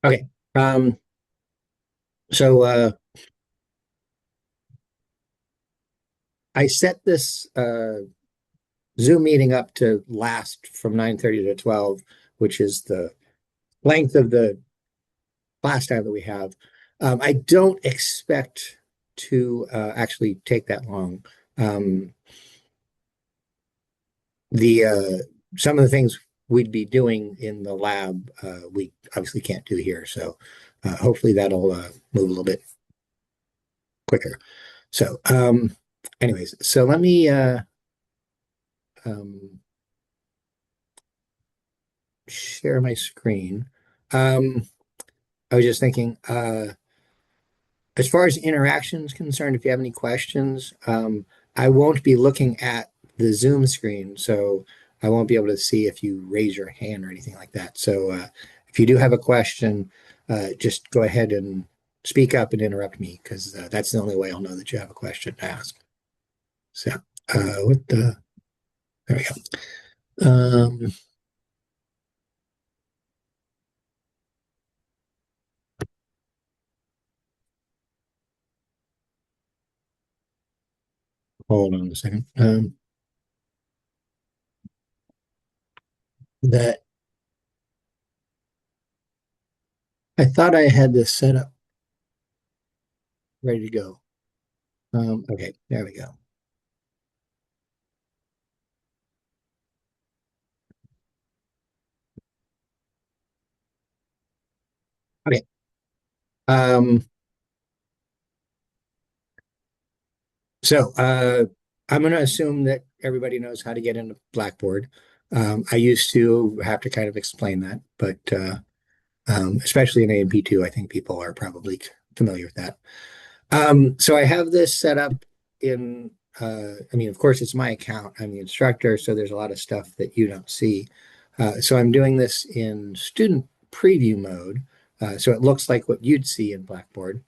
Okay. Um, so I set this Zoom meeting up to last from 9:30 to 12, which is the length of the class time that we have. I don't expect to actually take that long. Um, the Some of the things we'd be doing in the lab, we obviously can't do here. So hopefully that'll move a little bit quicker. So, anyways, so let me um, share my screen. Um, I was just thinking, as far as interaction is concerned, if you have any questions, I won't be looking at the Zoom screen, so I won't be able to see if you raise your hand or anything like that. So if you do have a question, just go ahead and speak up and interrupt me because that's the only way I'll know that you have a question to ask. So, what the? There we go. Hold on a second. That I thought I had this set up ready to go. Okay, there we go. Okay. Um, so I'm going to assume that everybody knows how to get into Blackboard. I used to have to kind of explain that, but especially in AMP2, I think people are probably familiar with that. So I have this set up in, I mean, of course, it's my account. I'm the instructor, so there's a lot of stuff that you don't see. So I'm doing this in student preview mode. So it looks like what you'd see in Blackboard,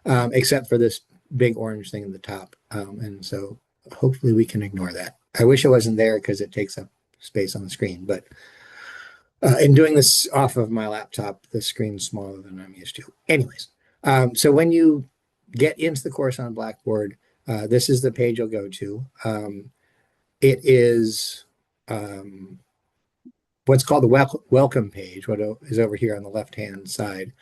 except for this big orange thing at the top. And so hopefully we can ignore that. I wish it wasn't there because it takes up space on the screen. But in doing this off of my laptop, the screen's smaller than I'm used to. Anyways, so when you get into the course on Blackboard, this is the page you'll go to. It is what's called the welcome page, what is over here on the left-hand side.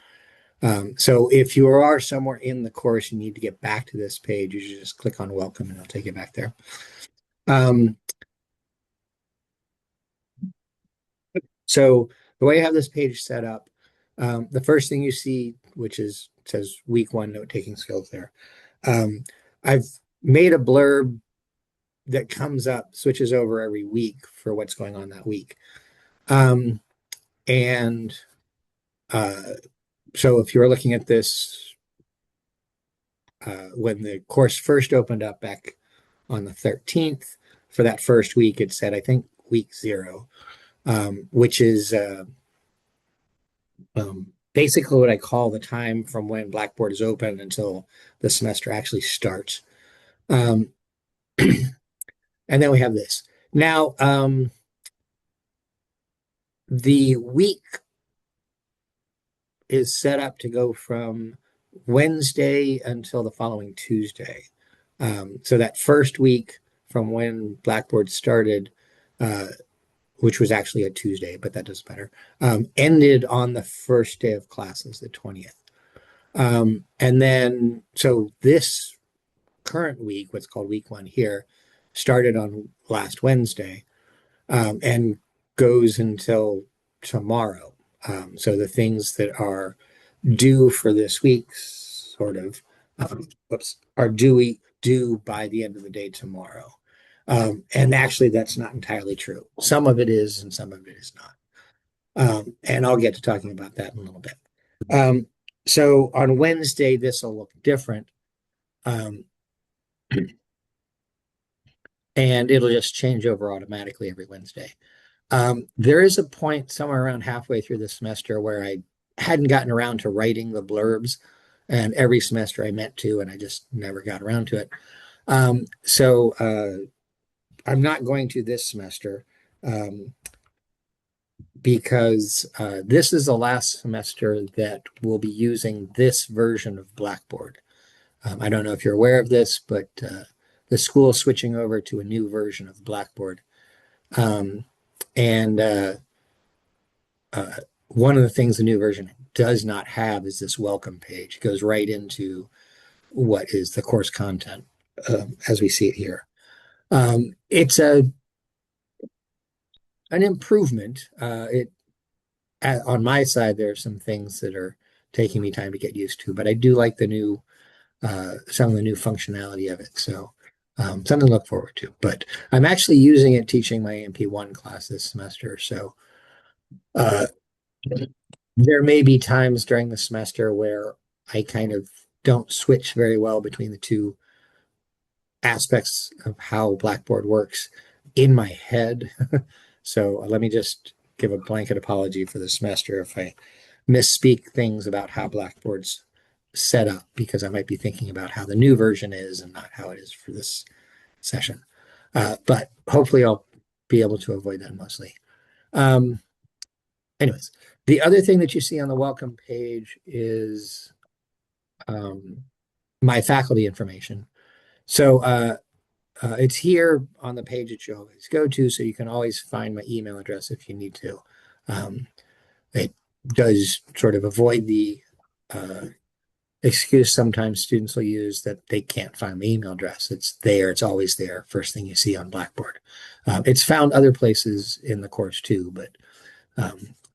So if you are somewhere in the course, you need to get back to this page, you should just click on welcome and it'll take you back there. Um, so the way I have this page set up, the first thing you see, which is says week one note taking skills there. Um, I've made a blurb that comes up, switches over every week for what's going on that week. Um, and uh, so if you're looking at this when the course first opened up back on the 13th, for that first week, it said, I think, week zero, which is basically what I call the time from when Blackboard is open until the semester actually starts. Um, and then we have this. Now, the week is set up to go from Wednesday until the following Tuesday. So that first week from when Blackboard started, uh, which was actually a Tuesday, but that doesn't matter, ended on the first day of classes, the 20th. And then, so this current week, what's called week one here, started on last Wednesday and goes until tomorrow. So the things that are due for this week, sort of, are due by the end of the day tomorrow. And actually, that's not entirely true. Some of it is, and some of it is not. And I'll get to talking about that in a little bit. Um, so on Wednesday, this will look different. Um, and it'll just change over automatically every Wednesday. There is a point somewhere around halfway through the semester where I hadn't gotten around to writing the blurbs, and every semester I meant to, and I just never got around to it. So I'm not going to this semester. Um, because this is the last semester that we'll be using this version of Blackboard. I don't know if you're aware of this, but the school is switching over to a new version of Blackboard. Um, and one of the things the new version does not have is this welcome page. It goes right into what is the course content as we see it here. It's an improvement. On my side, there are some things that are taking me time to get used to, but I do like the new some of the new functionality of it. So something to look forward to. But I'm actually using it teaching my AMP1 class this semester. So uh, there may be times during the semester where I kind of don't switch very well between the two aspects of how Blackboard works in my head. So let me just give a blanket apology for the semester if I misspeak things about how Blackboard's set up, because I might be thinking about how the new version is and not how it is for this session. But hopefully I'll be able to avoid that mostly. Um, anyways, the other thing that you see on the welcome page is my faculty information. So it's here on the page that you always go to, so you can always find my email address if you need to. It does sort of avoid the excuse sometimes students will use that they can't find my email address. It's there, it's always there, first thing you see on Blackboard. It's found other places in the course too, but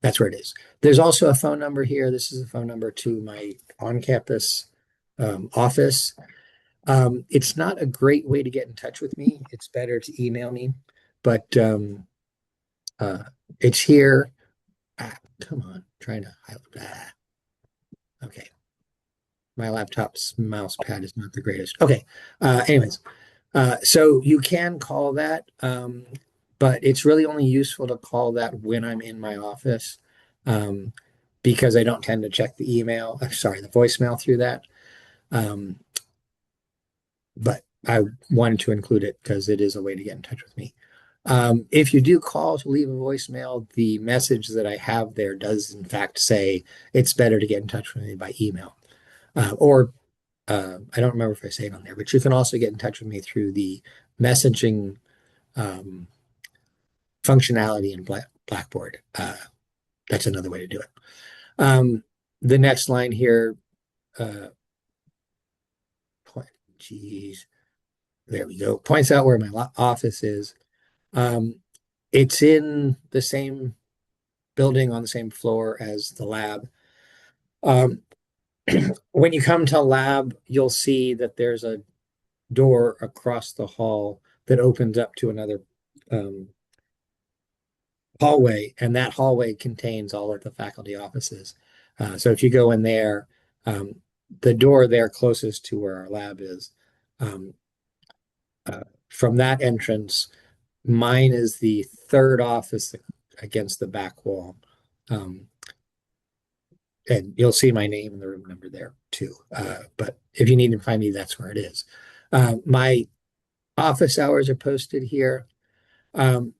that's where it is. There's also a phone number here. This is a phone number to my on-campus office. It's not a great way to get in touch with me. It's better to email me, but uh, it's here. Come on, trying to highlight. Okay, my laptop's mouse pad is not the greatest. Okay, anyways, so you can call that, but it's really only useful to call that when I'm in my office, um, because I don't tend to check the email. Sorry, the voicemail through that. Um, but I wanted to include it because it is a way to get in touch with me. If you do call to leave a voicemail, the message that I have there does in fact say it's better to get in touch with me by email. Or I don't remember if I say it on there, but you can also get in touch with me through the messaging um, functionality in Blackboard. That's another way to do it. The next line here, uh, geez, there we go, points out where my office is. It's in the same building on the same floor as the lab. Um, when you come to lab, you'll see that there's a door across the hall that opens up to another um, hallway, and that hallway contains all of the faculty offices. So if you go in there, the door there closest to where our lab is, um, from that entrance, mine is the third office against the back wall. Um, and you'll see my name and the room number there too. But if you need to find me, that's where it is. My office hours are posted here.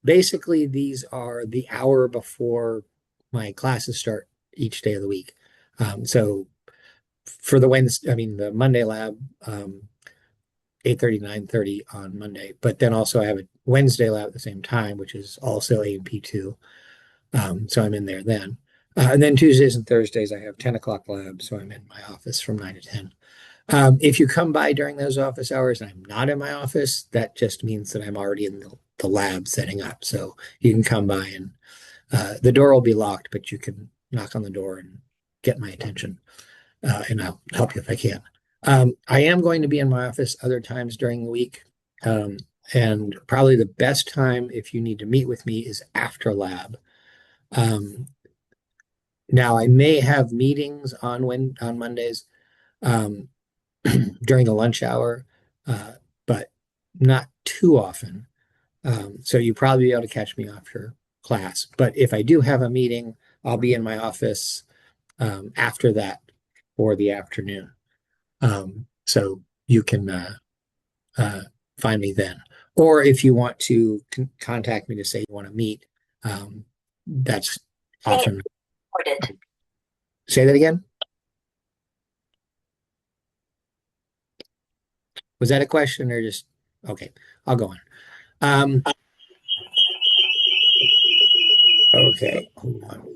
Basically, these are the hour before my classes start each day of the week. So for the Wednesday, I mean the Monday lab, 8:30 to 9:30 on Monday. But then also I have a Wednesday lab at the same time, which is also A&P2. So I'm in there then. And then Tuesdays and Thursdays, I have 10 o'clock lab. So I'm in my office from 9 to 10. If you come by during those office hours and I'm not in my office, that just means that I'm already in the lab setting up. So you can come by and the door will be locked, but you can knock on the door and get my attention, and I'll help you if I can. I am going to be in my office other times during the week. And probably the best time if you need to meet with me is after lab. Um, Now I may have meetings on Mondays um, during the lunch hour, but not too often. So you probably be able to catch me after class. But if I do have a meeting, I'll be in my office after that for the afternoon. So you can uh, find me then. Or if you want to contact me to say you want to meet, that's often. Say that again. Was that a question or just okay? I'll go on. Um, okay, hold on.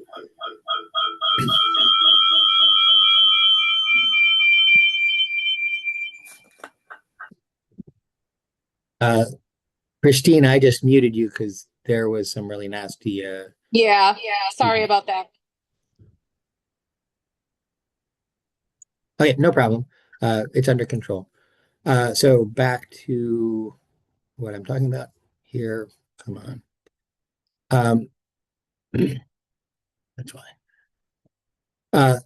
Uh, Christine, I just muted you because there was some really nasty Yeah, sorry feedback. about that. Okay, no problem. It's under control. So back to what I'm talking about here. Come on. Um, that's why. Uh,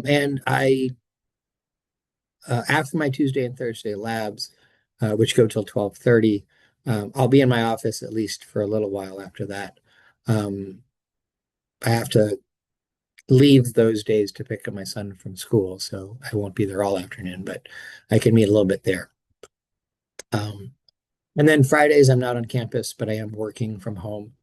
and I, after my Tuesday and Thursday labs, which go till 12:30, I'll be in my office at least for a little while after that. Um, I have to leave those days to pick up my son from school, so I won't be there all afternoon, but I can meet a little bit there. Um, and then Fridays, I'm not on campus, but I am working from home.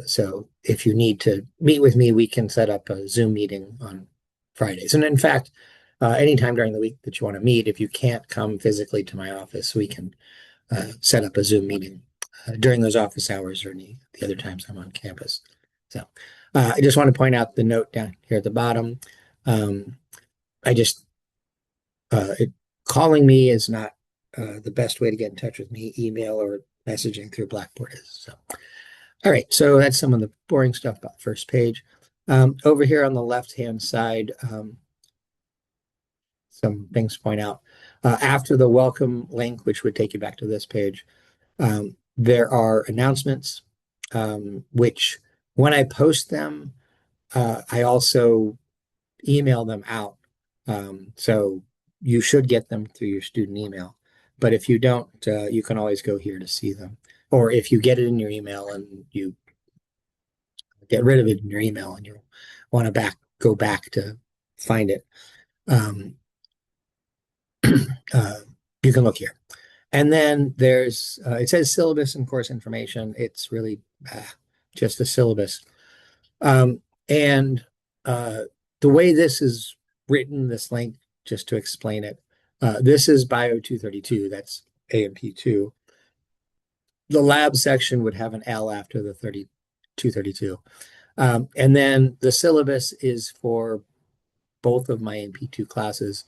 So if you need to meet with me, we can set up a Zoom meeting on Fridays. And in fact, anytime during the week that you want to meet, if you can't come physically to my office, we can set up a Zoom meeting during those office hours or the other times I'm on campus. So I just want to point out the note down here at the bottom. Um, I just it, calling me is not the best way to get in touch with me. Email or messaging through Blackboard is. So, all right. So that's some of the boring stuff about the first page. Over here on the left-hand side, some things to point out. After the welcome link, which would take you back to this page, there are announcements, which when I post them, I also email them out. So you should get them through your student email. But if you don't, you can always go here to see them. Or if you get it in your email and you get rid of it in your email and you want to go back to find it, um, uh, you can look here. And then there's, it says syllabus and course information. It's really just the syllabus. And the way this is written, this link, just to explain it, this is Bio 232, that's AMP2. The lab section would have an L after the 232. And then the syllabus is for both of my AMP2 classes.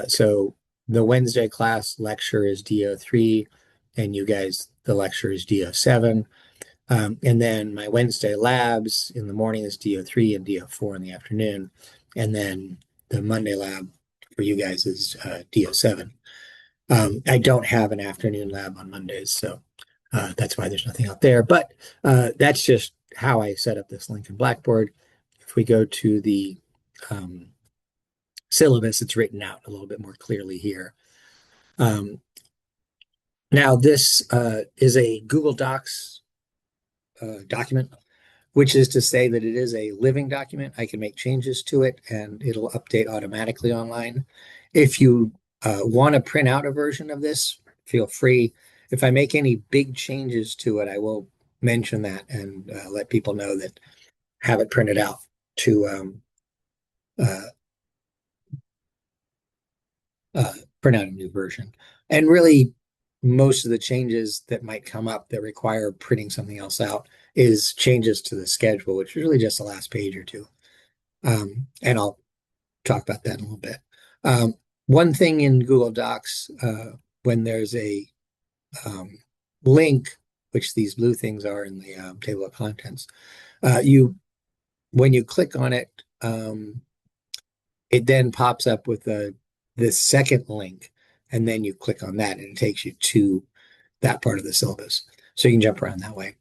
So the Wednesday class lecture is D03, and you guys, the lecture is D07. And then my Wednesday labs in the morning is D03 and D04 in the afternoon. And then the Monday lab for you guys is D07. I don't have an afternoon lab on Mondays, so that's why there's nothing out there. But that's just how I set up this link in Blackboard. If we go to the um, syllabus, it's written out a little bit more clearly here. Now, this is a Google Docs document, which is to say that it is a living document. I can make changes to it and it'll update automatically online. If you want to print out a version of this, feel free. If I make any big changes to it, I will mention that and let people know that have it printed out to uh, print out a new version. And really, most of the changes that might come up that require printing something else out is changes to the schedule, which is really just the last page or two. And I'll talk about that in a little bit. One thing in Google Docs, when there's a um, link, which these blue things are in the table of contents, you when you click on it, it then pops up with this second link, and then you click on that, and it takes you to that part of the syllabus. So you can jump around that way.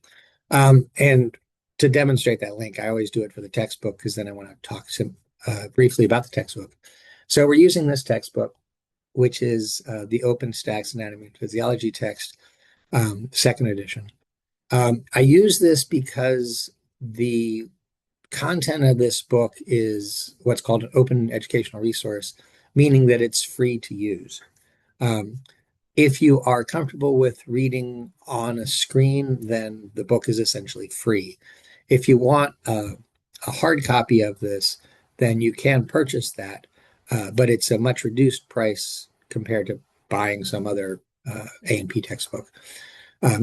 And to demonstrate that link, I always do it for the textbook because then I want to talk briefly about the textbook. So we're using this textbook, which is the OpenStax Anatomy and Physiology text, second edition. I use this because the content of this book is what's called an open educational resource, meaning that it's free to use. Um, If you are comfortable with reading on a screen, then the book is essentially free. If you want a hard copy of this, then you can purchase that, but it's a much reduced price compared to buying some other A&P textbook,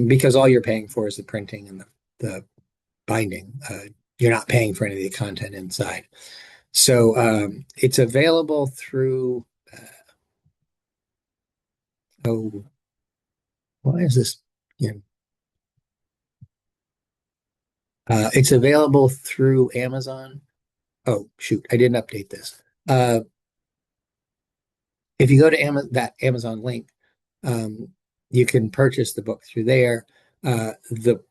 because all you're paying for is the printing and the binding. You're not paying for any of the content inside. So it's available through, oh, why is this? You know, it's available through Amazon. Oh, shoot, I didn't update this. Uh, if you go to that Amazon link, um, you can purchase the book through there. The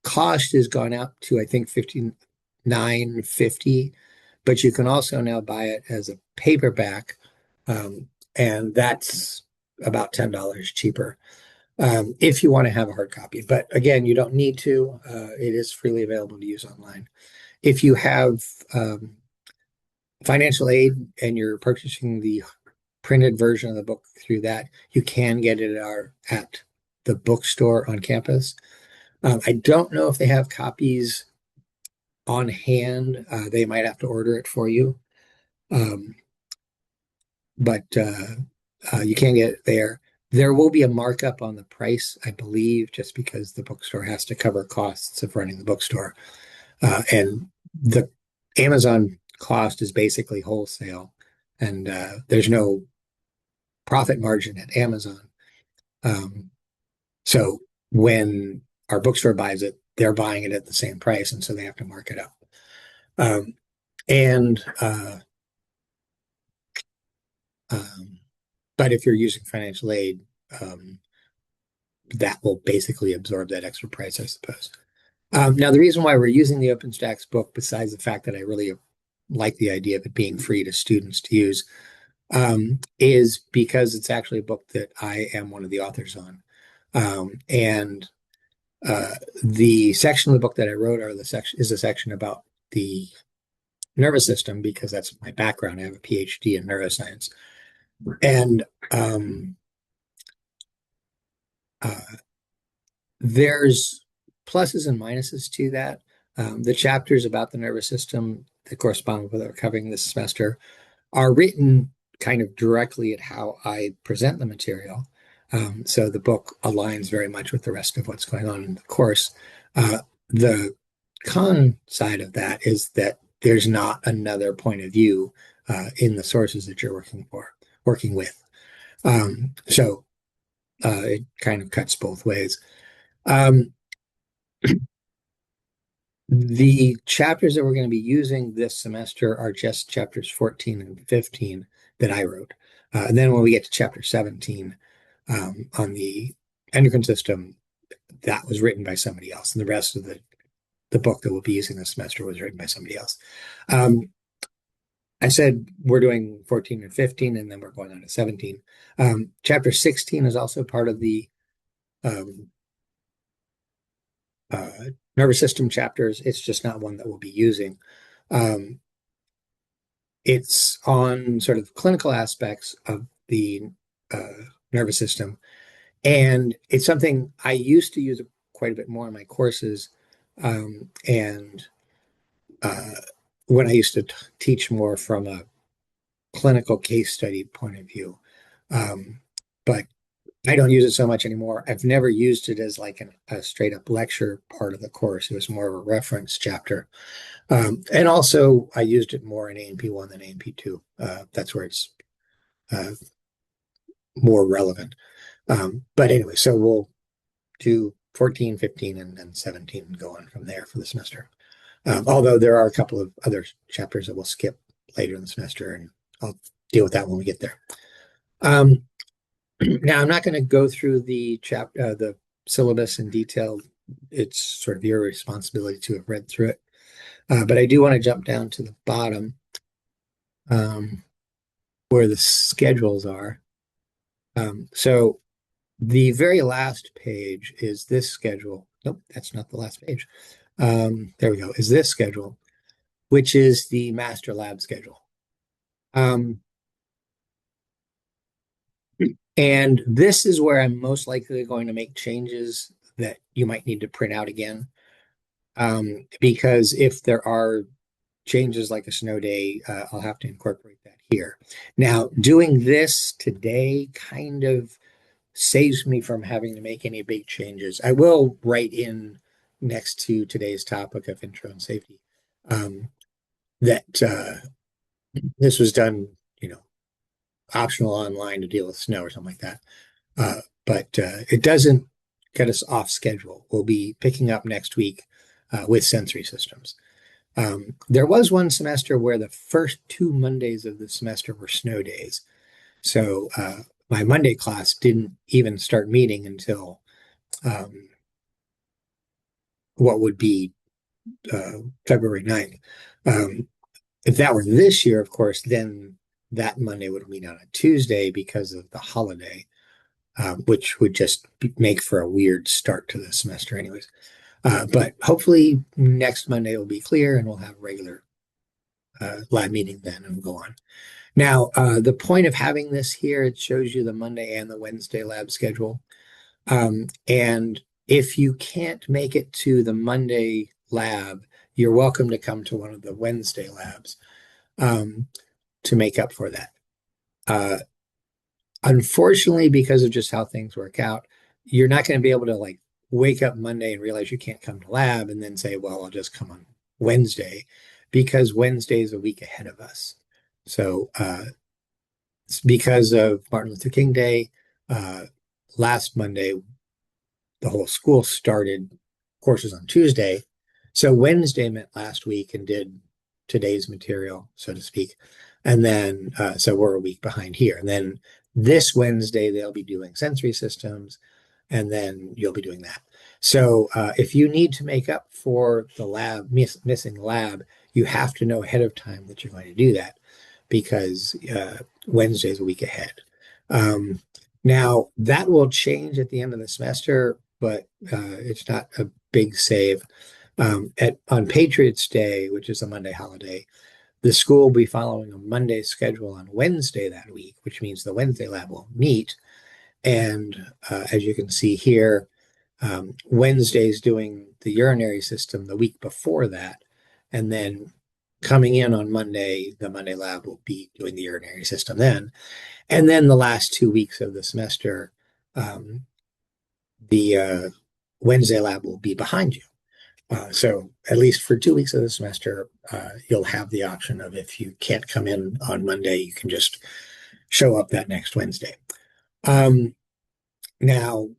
cost has gone up to, I think, 59.50, but you can also now buy it as a paperback, and that's about $10 cheaper, if you want to have a hard copy. But again, you don't need to. It is freely available to use online. If you have financial aid and you're purchasing the printed version of the book through that, you can get it at the bookstore on campus. I don't know if they have copies on hand. They might have to order it for you, um, but you can get it there. There will be a markup on the price, I believe, just because the bookstore has to cover costs of running the bookstore. And the Amazon cost is basically wholesale, and there's no profit margin at Amazon. Um, so when our bookstore buys it, they're buying it at the same price, and so they have to mark it up. Um, and um, but if you're using financial aid, um, that will basically absorb that extra price, I suppose. Now, the reason why we're using the OpenStax book, besides the fact that I really like the idea of it being free to students to use, is because it's actually a book that I am one of the authors on. And the section of the book that I wrote is a section about the nervous system, because that's my background. I have a PhD in neuroscience. And uh, there's pluses and minuses to that. The chapters about the nervous system that correspond with what we're covering this semester are written kind of directly at how I present the material. So the book aligns very much with the rest of what's going on in the course. The con side of that is that there's not another point of view in the sources that you're working with. So it kind of cuts both ways. Um, the chapters that we're going to be using this semester are just chapters 14 and 15 that I wrote. And then when we get to chapter 17 on the endocrine system, that was written by somebody else. And the rest of the book that we'll be using this semester was written by somebody else. I said we're doing 14 and 15, and then we're going on to 17. Chapter 16 is also part of the um, uh, nervous system chapters. It's just not one that we'll be using. Um, it's on sort of clinical aspects of the nervous system. And it's something I used to use quite a bit more in my courses. And when I used to teach more from a clinical case study point of view. But I don't use it so much anymore. I've never used it as like a straight up lecture part of the course. It was more of a reference chapter. And also, I used it more in A&P 1 than A&P 2. That's where it's uh, more relevant. But anyway, so we'll do 14, 15, and then 17 and go on from there for the semester. Although there are a couple of other chapters that we'll skip later in the semester, and I'll deal with that when we get there. Now, I'm not going to go through the syllabus in detail. It's sort of your responsibility to have read through it. But I do want to jump down to the bottom, where the schedules are. So the very last page is this schedule. Nope, that's not the last page. There we go, is this schedule, which is the master lab schedule. Um, And this is where I'm most likely going to make changes that you might need to print out again. Because if there are changes like a snow day, I'll have to incorporate that here. Now, doing this today kind of saves me from having to make any big changes. I will write in next to today's topic of intro and safety um, that this was done, optional online to deal with snow or something like that. But it doesn't get us off schedule. We'll be picking up next week with sensory systems. There was one semester where the first 2 Mondays of the semester were snow days. So my Monday class didn't even start meeting until um, what would be February 9th. If that were this year, of course, then that Monday would meet on a Tuesday because of the holiday, which would just make for a weird start to the semester, anyways. But hopefully next Monday will be clear and we'll have regular lab meeting then and go on. Now, the point of having this here, it shows you the Monday and the Wednesday lab schedule. And if you can't make it to the Monday lab, you're welcome to come to one of the Wednesday labs to make up for that. Unfortunately, because of just how things work out, you're not going to be able to like wake up Monday and realize you can't come to lab and then say, well, I'll just come on Wednesday because Wednesday is a week ahead of us. So because of Martin Luther King Day, last Monday, the whole school started courses on Tuesday. So Wednesday meant last week and did today's material, so to speak. And then, so we're a week behind here. And then this Wednesday, they'll be doing sensory systems, and then you'll be doing that. So if you need to make up for the lab, missing lab, you have to know ahead of time that you're going to do that because Wednesday is a week ahead. Now, that will change at the end of the semester, but it's not a big save. On Patriots Day, which is a Monday holiday, the school will be following a Monday schedule on Wednesday that week, which means the Wednesday lab will meet. And as you can see here, Wednesday's doing the urinary system the week before that. And then coming in on Monday, the Monday lab will be doing the urinary system then. And then the last 2 weeks of the semester, the Wednesday lab will be behind you. So at least for 2 weeks of the semester, you'll have the option of if you can't come in on Monday, you can just show up that next Wednesday. Now,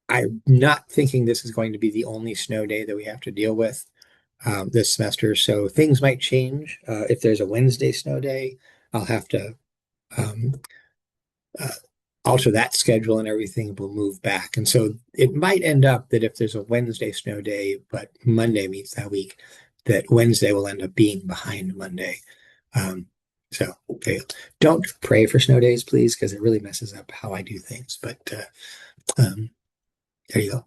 I'm not thinking this is going to be the only snow day that we have to deal with this semester. So things might change. If there's a Wednesday snow day, I'll have to um, uh, alter that schedule and everything will move back. And so it might end up that if there's a Wednesday snow day, but Monday meets that week, that Wednesday will end up being behind Monday. So okay, don't pray for snow days, please, because it really messes up how I do things. But there you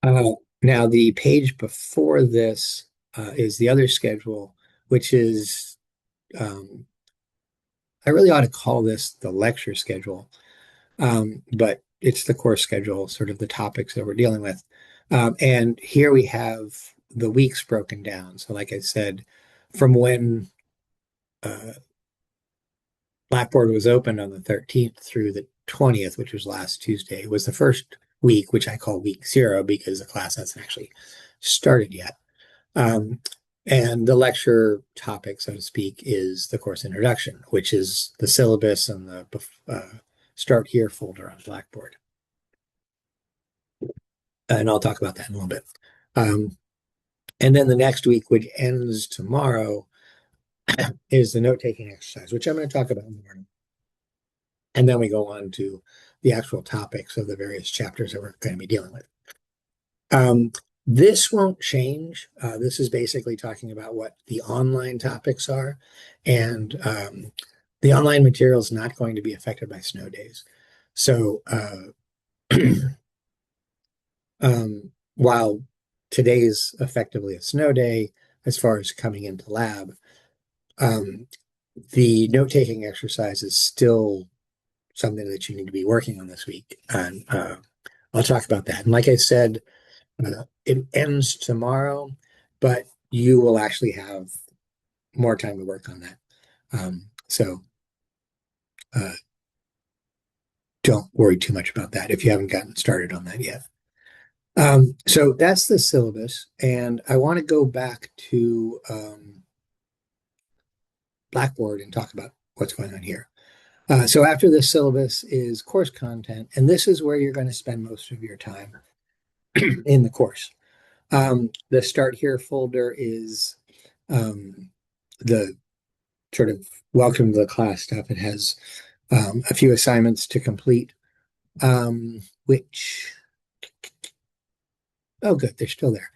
go. Now, the page before this is the other schedule, which is, I really ought to call this the lecture schedule, but it's the course schedule, sort of the topics that we're dealing with. And here we have the weeks broken down. So, like I said, from when Blackboard was opened on the 13th through the 20th, which was last Tuesday, was the first week, which I call week 0 because the class hasn't actually started yet. And the lecture topic, so to speak, is the course introduction, which is the syllabus and the start here folder on Blackboard. And I'll talk about that in a little bit. And then the next week, which ends tomorrow, is the note-taking exercise, which I'm going to talk about in the morning. And then we go on to the actual topics of the various chapters that we're going to be dealing with. This won't change. This is basically talking about what the online topics are. And the online material is not going to be affected by snow days. So while today is effectively a snow day, as far as coming into lab, the note-taking exercise is still something that you need to be working on this week. And I'll talk about that. And like I said, it ends tomorrow, but you will actually have more time to work on that. So uh, don't worry too much about that if you haven't gotten started on that yet. So that's the syllabus. And I want to go back to Blackboard and talk about what's going on here. So after the syllabus is course content, and this is where you're going to spend most of your time in the course. The Start Here folder is the sort of welcome to the class stuff. It has a few assignments to complete, which, oh, good, they're still there.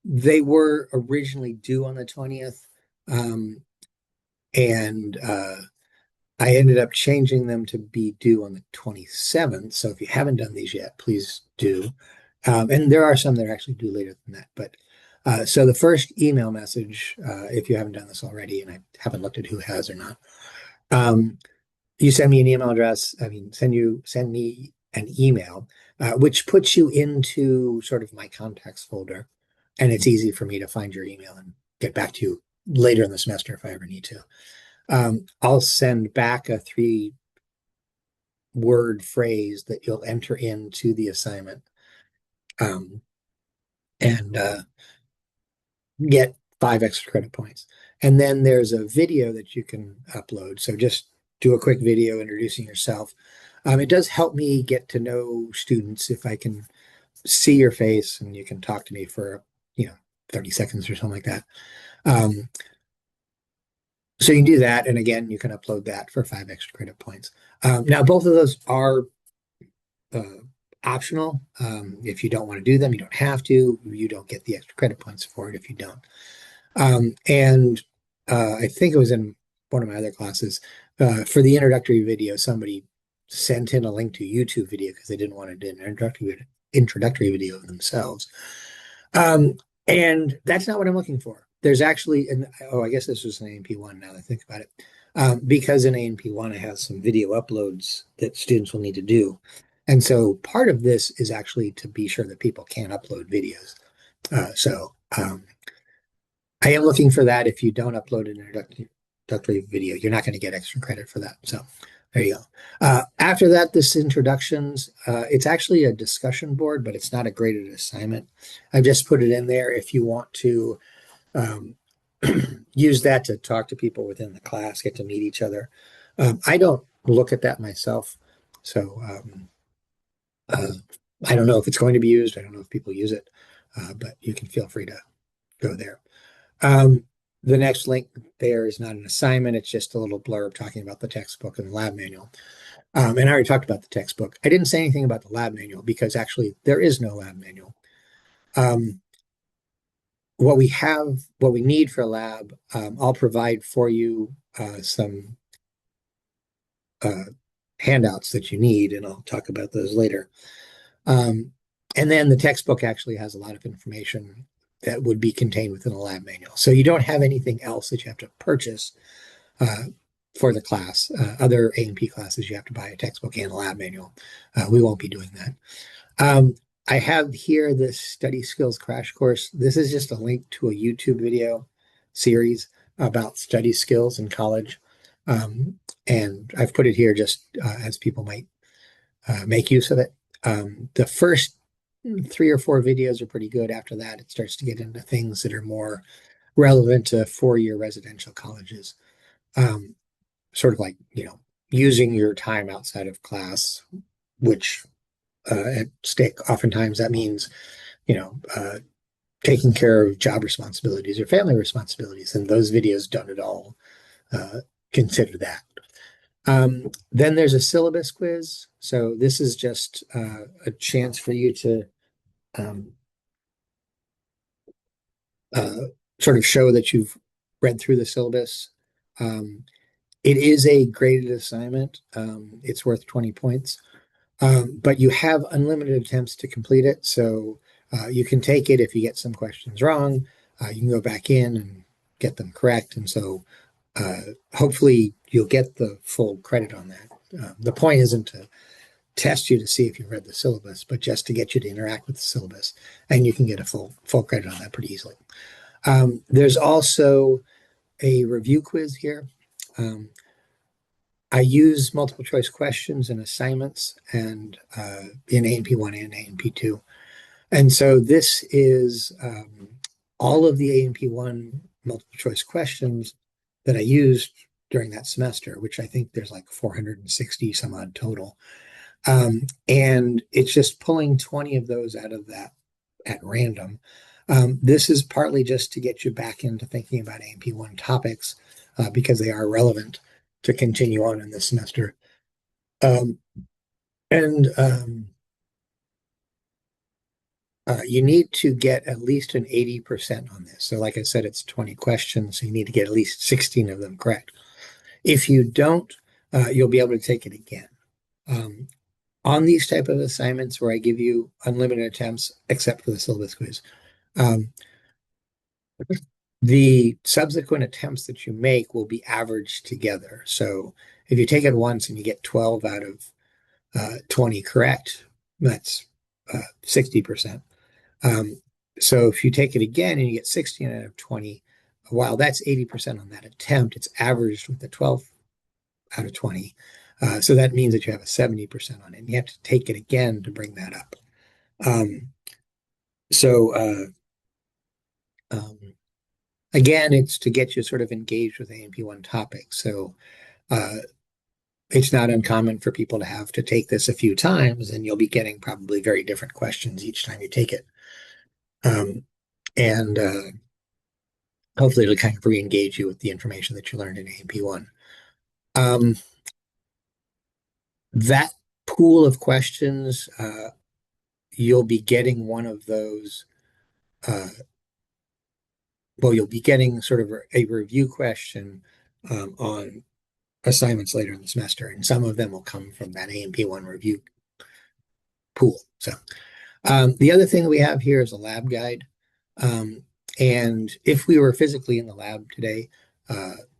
They were originally due on the 20th, and I ended up changing them to be due on the 27th. So if you haven't done these yet, please do. And there are some that are actually due later than that. But so the first email message, if you haven't done this already, and I haven't looked at who has or not, you send me an email address. Send me an email, which puts you into sort of my contacts folder, and it's easy for me to find your email and get back to you later in the semester if I ever need to. I'll send back a 3-word phrase that you'll enter into the assignment, and get 5 extra credit points. And then there's a video that you can upload. So just do a quick video introducing yourself. It does help me get to know students if I can see your face and you can talk to me for 30 seconds or something like that. So you can do that, and again, you can upload that for 5 extra credit points. Now, both of those are optional. If you don't want to do them, you don't have to. You don't get the extra credit points for it if you don't. And I think it was in one of my other classes, for the introductory video, somebody sent in a link to a YouTube video because they didn't want to do an introductory video of themselves. And that's not what I'm looking for. There's actually, I guess this was an A&P1 now that I think about it. Because in A&P1 I have some video uploads that students will need to do. And so part of this is actually to be sure that people can upload videos. So I am looking for that. If you don't upload an introductory video, you're not going to get extra credit for that. So there you go. After that, this introductions, it's actually a discussion board, but it's not a graded assignment. I've just put it in there if you want to use that to talk to people within the class, get to meet each other. I don't look at that myself. So I don't know if it's going to be used. I don't know if people use it, but you can feel free to go there. The next link there is not an assignment. It's just a little blurb talking about the textbook and the lab manual. And I already talked about the textbook. I didn't say anything about the lab manual because actually there is no lab manual. What we need for a lab, I'll provide for you some handouts that you need, and I'll talk about those later. And then the textbook actually has a lot of information that would be contained within a lab manual. So you don't have anything else that you have to purchase for the class. Other A&P classes, you have to buy a textbook and a lab manual. We won't be doing that. I have here this study skills crash course. This is just a link to a YouTube video series about study skills in college. And I've put it here just as people might make use of it. The first 3 or 4 videos are pretty good. After that, it starts to get into things that are more relevant to 4-year residential colleges. Sort of like, using your time outside of class, which at stake, oftentimes that means, taking care of job responsibilities or family responsibilities. And those videos don't at all consider that. Then there's a syllabus quiz. So this is just a chance for you to sort of show that you've read through the syllabus. It is a graded assignment. It's worth 20 points. But you have unlimited attempts to complete it. So you can take it if you get some questions wrong. You can go back in and get them correct. And so hopefully you'll get the full credit on that. The point isn't to test you to see if you read the syllabus, but just to get you to interact with the syllabus, and you can get a full credit on that pretty easily. There's also a review quiz here. Um, I use multiple choice questions and assignments and in A&P1 and A&P2. And so this is all of the A&P1 multiple choice questions that I used during that semester, which I think there's like 460 some odd total. And it's just pulling 20 of those out of that at random. This is partly just to get you back into thinking about A&P1 topics because they are relevant to continue on in this semester. Um, and You need to get at least an 80% on this. So, like I said, it's 20 questions, so you need to get at least 16 of them correct. If you don't, you'll be able to take it again. On these type of assignments where I give you unlimited attempts, except for the syllabus quiz, um, the subsequent attempts that you make will be averaged together. So if you take it once and you get 12 out of 20 correct, that's 60%. So if you take it again and you get 16 out of 20, while that's 80% on that attempt, it's averaged with the 12 out of 20. So that means that you have a 70% on it. And you have to take it again to bring that up. Um, so um, Again, it's to get you sort of engaged with A&P1 topics. So uh, it's not uncommon for people to have to take this a few times, and you'll be getting probably very different questions each time you take it. And Hopefully it'll kind of re-engage you with the information that you learned in A&P1. Um, that pool of questions, you'll be getting one of those. Well, you'll be getting sort of a review question on assignments later in the semester, and some of them will come from that A&P1 review pool. So the other thing we have here is a lab guide. And if we were physically in the lab today,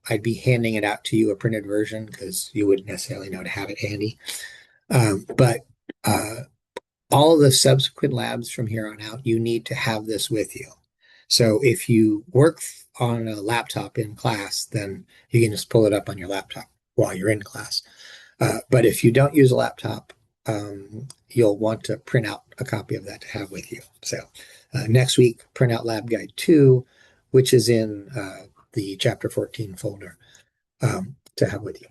I'd be handing it out to you a printed version because you wouldn't necessarily know to have it handy. But all the subsequent labs from here on out, you need to have this with you. So if you work on a laptop in class, then you can just pull it up on your laptop while you're in class. But if you don't use a laptop, you'll want to print out a copy of that to have with you. So next week, print out Lab Guide 2, which is in the Chapter 14 folder to have with you.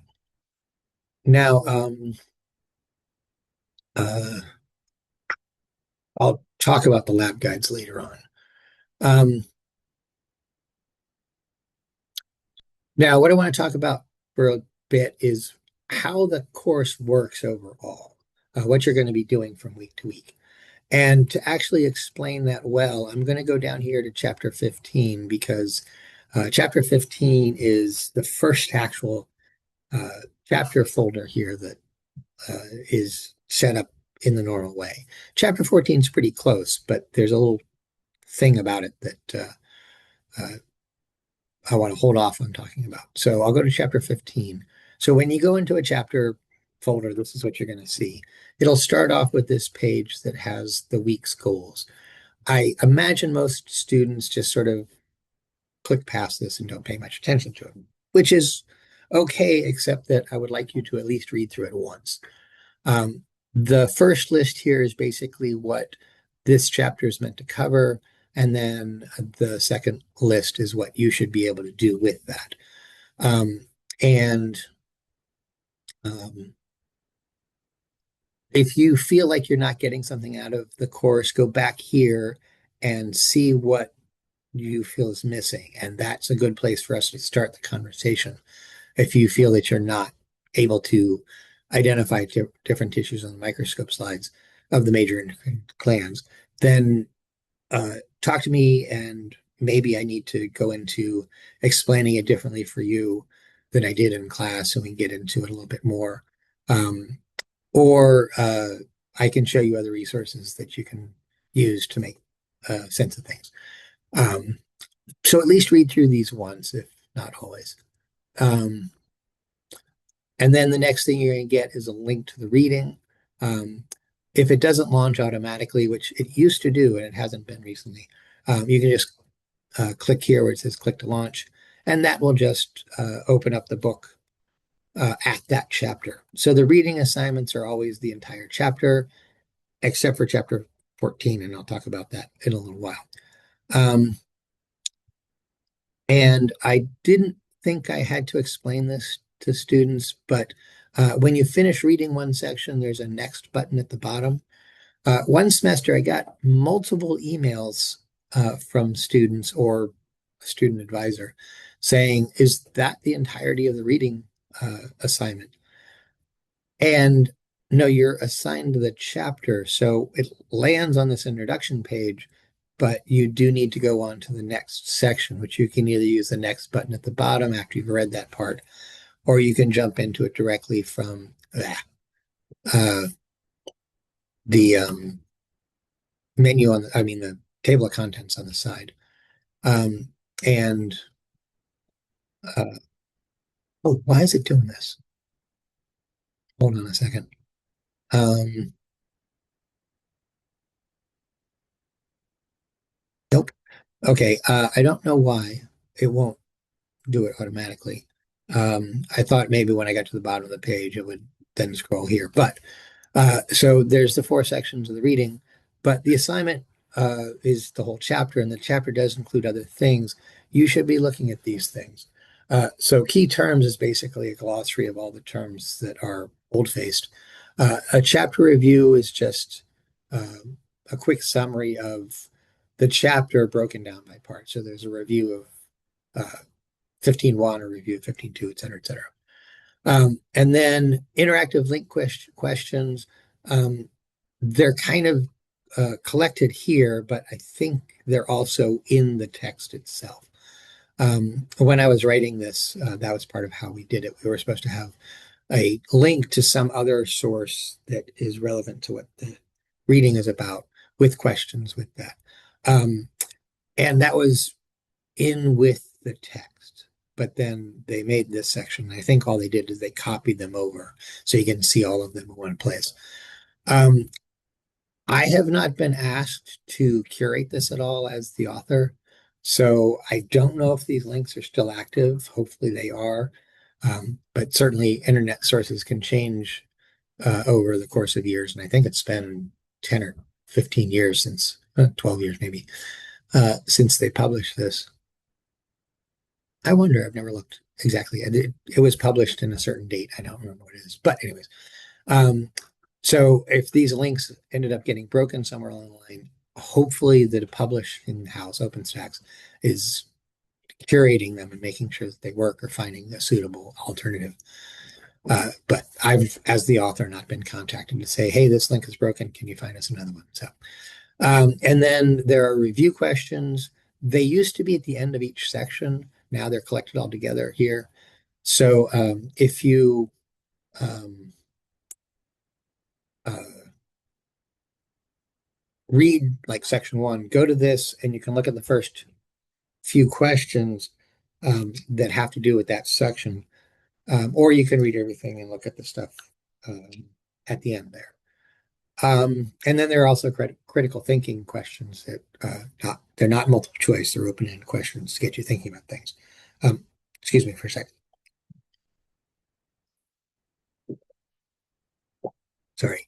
Now, I'll talk about the lab guides later on. Now, what I want to talk about for a bit is how the course works overall, what you're going to be doing from week to week. And to actually explain that well, I'm going to go down here to chapter 15 because chapter 15 is the first actual chapter folder here that is set up in the normal way. Chapter 14 is pretty close, but there's a little thing about it that I want to hold off on talking about. So I'll go to chapter 15. So when you go into a chapter folder, this is what you're going to see. It'll start off with this page that has the week's goals. I imagine most students just sort of click past this and don't pay much attention to it, which is okay, except that I would like you to at least read through it once. The first list here is basically what this chapter is meant to cover. And then the second list is what you should be able to do with that. And if you feel like you're not getting something out of the course, go back here and see what you feel is missing. And that's a good place for us to start the conversation. If you feel that you're not able to identify different tissues on the microscope slides of the major endocrine glands, then talk to me, and maybe I need to go into explaining it differently for you than I did in class, so we can get into it a little bit more. Or I can show you other resources that you can use to make sense of things. So at least read through these once, if not always. And then the next thing you're going to get is a link to the reading. Um, if it doesn't launch automatically, which it used to do and it hasn't been recently, you can just click here where it says click to launch, and that will just open up the book at that chapter. So the reading assignments are always the entire chapter, except for chapter 14, and I'll talk about that in a little while. Um, and I didn't think I had to explain this to students, but when you finish reading one section, there's a next button at the bottom. One semester, I got multiple emails from students or a student advisor saying, is that the entirety of the reading assignment? And no, you're assigned to the chapter. So it lands on this introduction page, but you do need to go on to the next section, which you can either use the next button at the bottom after you've read that part, or you can jump into it directly from uh, the menu on the, I mean, the table of contents on the side. Um, and oh, why is it doing this? Hold on a second. Um, nope. Okay. I don't know why it won't do it automatically. I thought maybe when I got to the bottom of the page, it would then scroll here. But so there's the four sections of the reading, but the assignment is the whole chapter, and the chapter does include other things. You should be looking at these things. So key terms is basically a glossary of all the terms that are bold-faced. A chapter review is just uh, a quick summary of the chapter broken down by parts. So there's a review of 15.1, a review of 15.2, et cetera, et cetera. And then interactive link questions, they're kind of collected here, but I think they're also in the text itself. When I was writing this, that was part of how we did it. We were supposed to have a link to some other source that is relevant to what the reading is about with questions with that. Um, and that was in with the text. But then they made this section. I think all they did is they copied them over so you can see all of them in one place. Um, I have not been asked to curate this at all as the author. So I don't know if these links are still active. Hopefully they are. But certainly internet sources can change over the course of years. And I think it's been 10 or 15 years since, 12 years maybe, since they published this. I wonder, I've never looked exactly. It was published in a certain date. I don't remember what it is. But anyways, um, so if these links ended up getting broken somewhere along the line, hopefully the publishing house, OpenStax, is curating them and making sure that they work or finding a suitable alternative. But I've, as the author, not been contacted to say, hey, this link is broken. Can you find us another one? So, and then there are review questions. They used to be at the end of each section. Now they're collected all together here. So if you um, uh, read like section one, go to this and you can look at the first few questions that have to do with that section. Or you can read everything and look at the stuff um, at the end there. And then there are also critical thinking questions that they're not multiple choice, they're open-ended questions to get you thinking about things. Excuse me for a second. Sorry.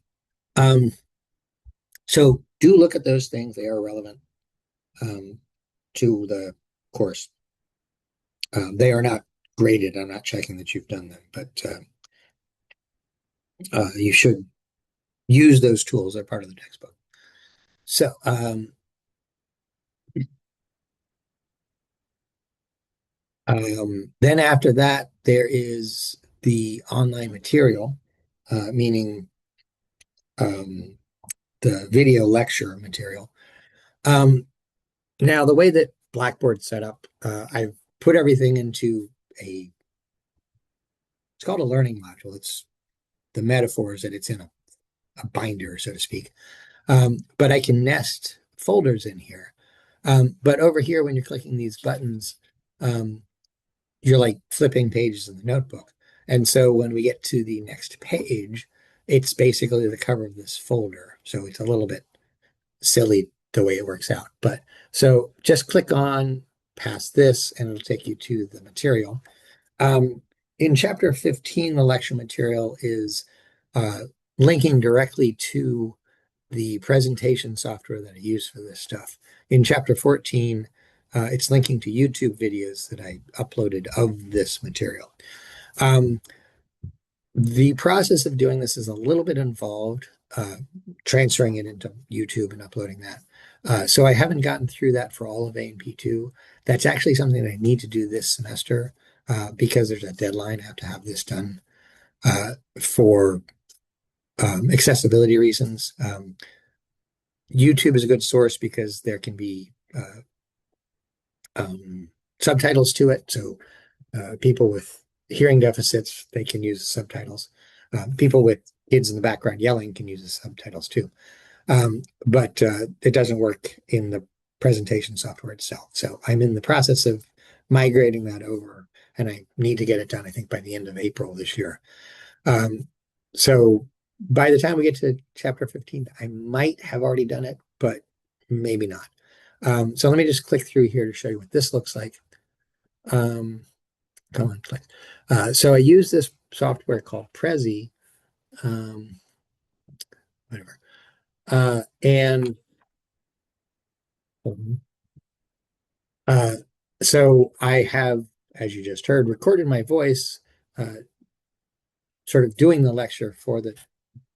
Um, so do look at those things. They are relevant to the course. They are not graded. I'm not checking that you've done them, but you should use those tools. They're part of the textbook. So then after that, there is the online material, meaning um, the video lecture material. Um, Now, the way that Blackboard's set up, I've put everything into it's called a learning module. It's the metaphor is that it's in a binder, so to speak. But I can nest folders in here. But over here, when you're clicking these buttons, you're like flipping pages in the notebook. And so when we get to the next page, it's basically the cover of this folder. So it's a little bit silly the way it works out. But so just click on past this and it'll take you to the material. Um, in chapter 15, the lecture material is uh, linking directly to the presentation software that I use for this stuff. In chapter 14, it's linking to YouTube videos that I uploaded of this material. Um, the process of doing this is a little bit involved, transferring it into YouTube and uploading that. So I haven't gotten through that for all of A&P2. That's actually something that I need to do this semester because there's a deadline. I have to have this done for accessibility reasons. YouTube is a good source because there can be subtitles to it. So people with hearing deficits, they can use subtitles. People with kids in the background yelling can use the subtitles too. But it doesn't work in the presentation software itself. So I'm in the process of migrating that over, and I need to get it done, I think, by the end of April this year. So by the time we get to chapter 15, I might have already done it, but maybe not. So let me just click through here to show you what this looks like. Come on, click. So I use this software called Prezi, whatever. And uh, so I have, as you just heard, recorded my voice, sort of doing the lecture for the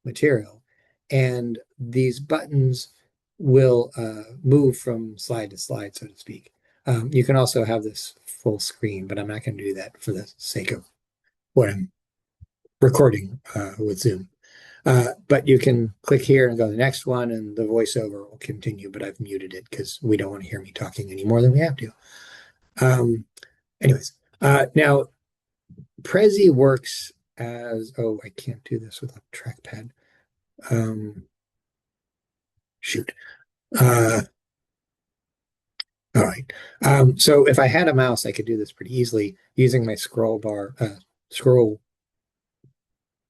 material. And these buttons will move from slide to slide, so to speak. You can also have this full screen, but I'm not going to do that for the sake of what I'm recording with Zoom. But you can click here and go to the next one, and the voiceover will continue, but I've muted it because we don't want to hear me talking any more than we have to. Anyways, now Prezi works as, oh, I can't do this with a trackpad. Shoot. All right. So if I had a mouse, I could do this pretty easily using my scroll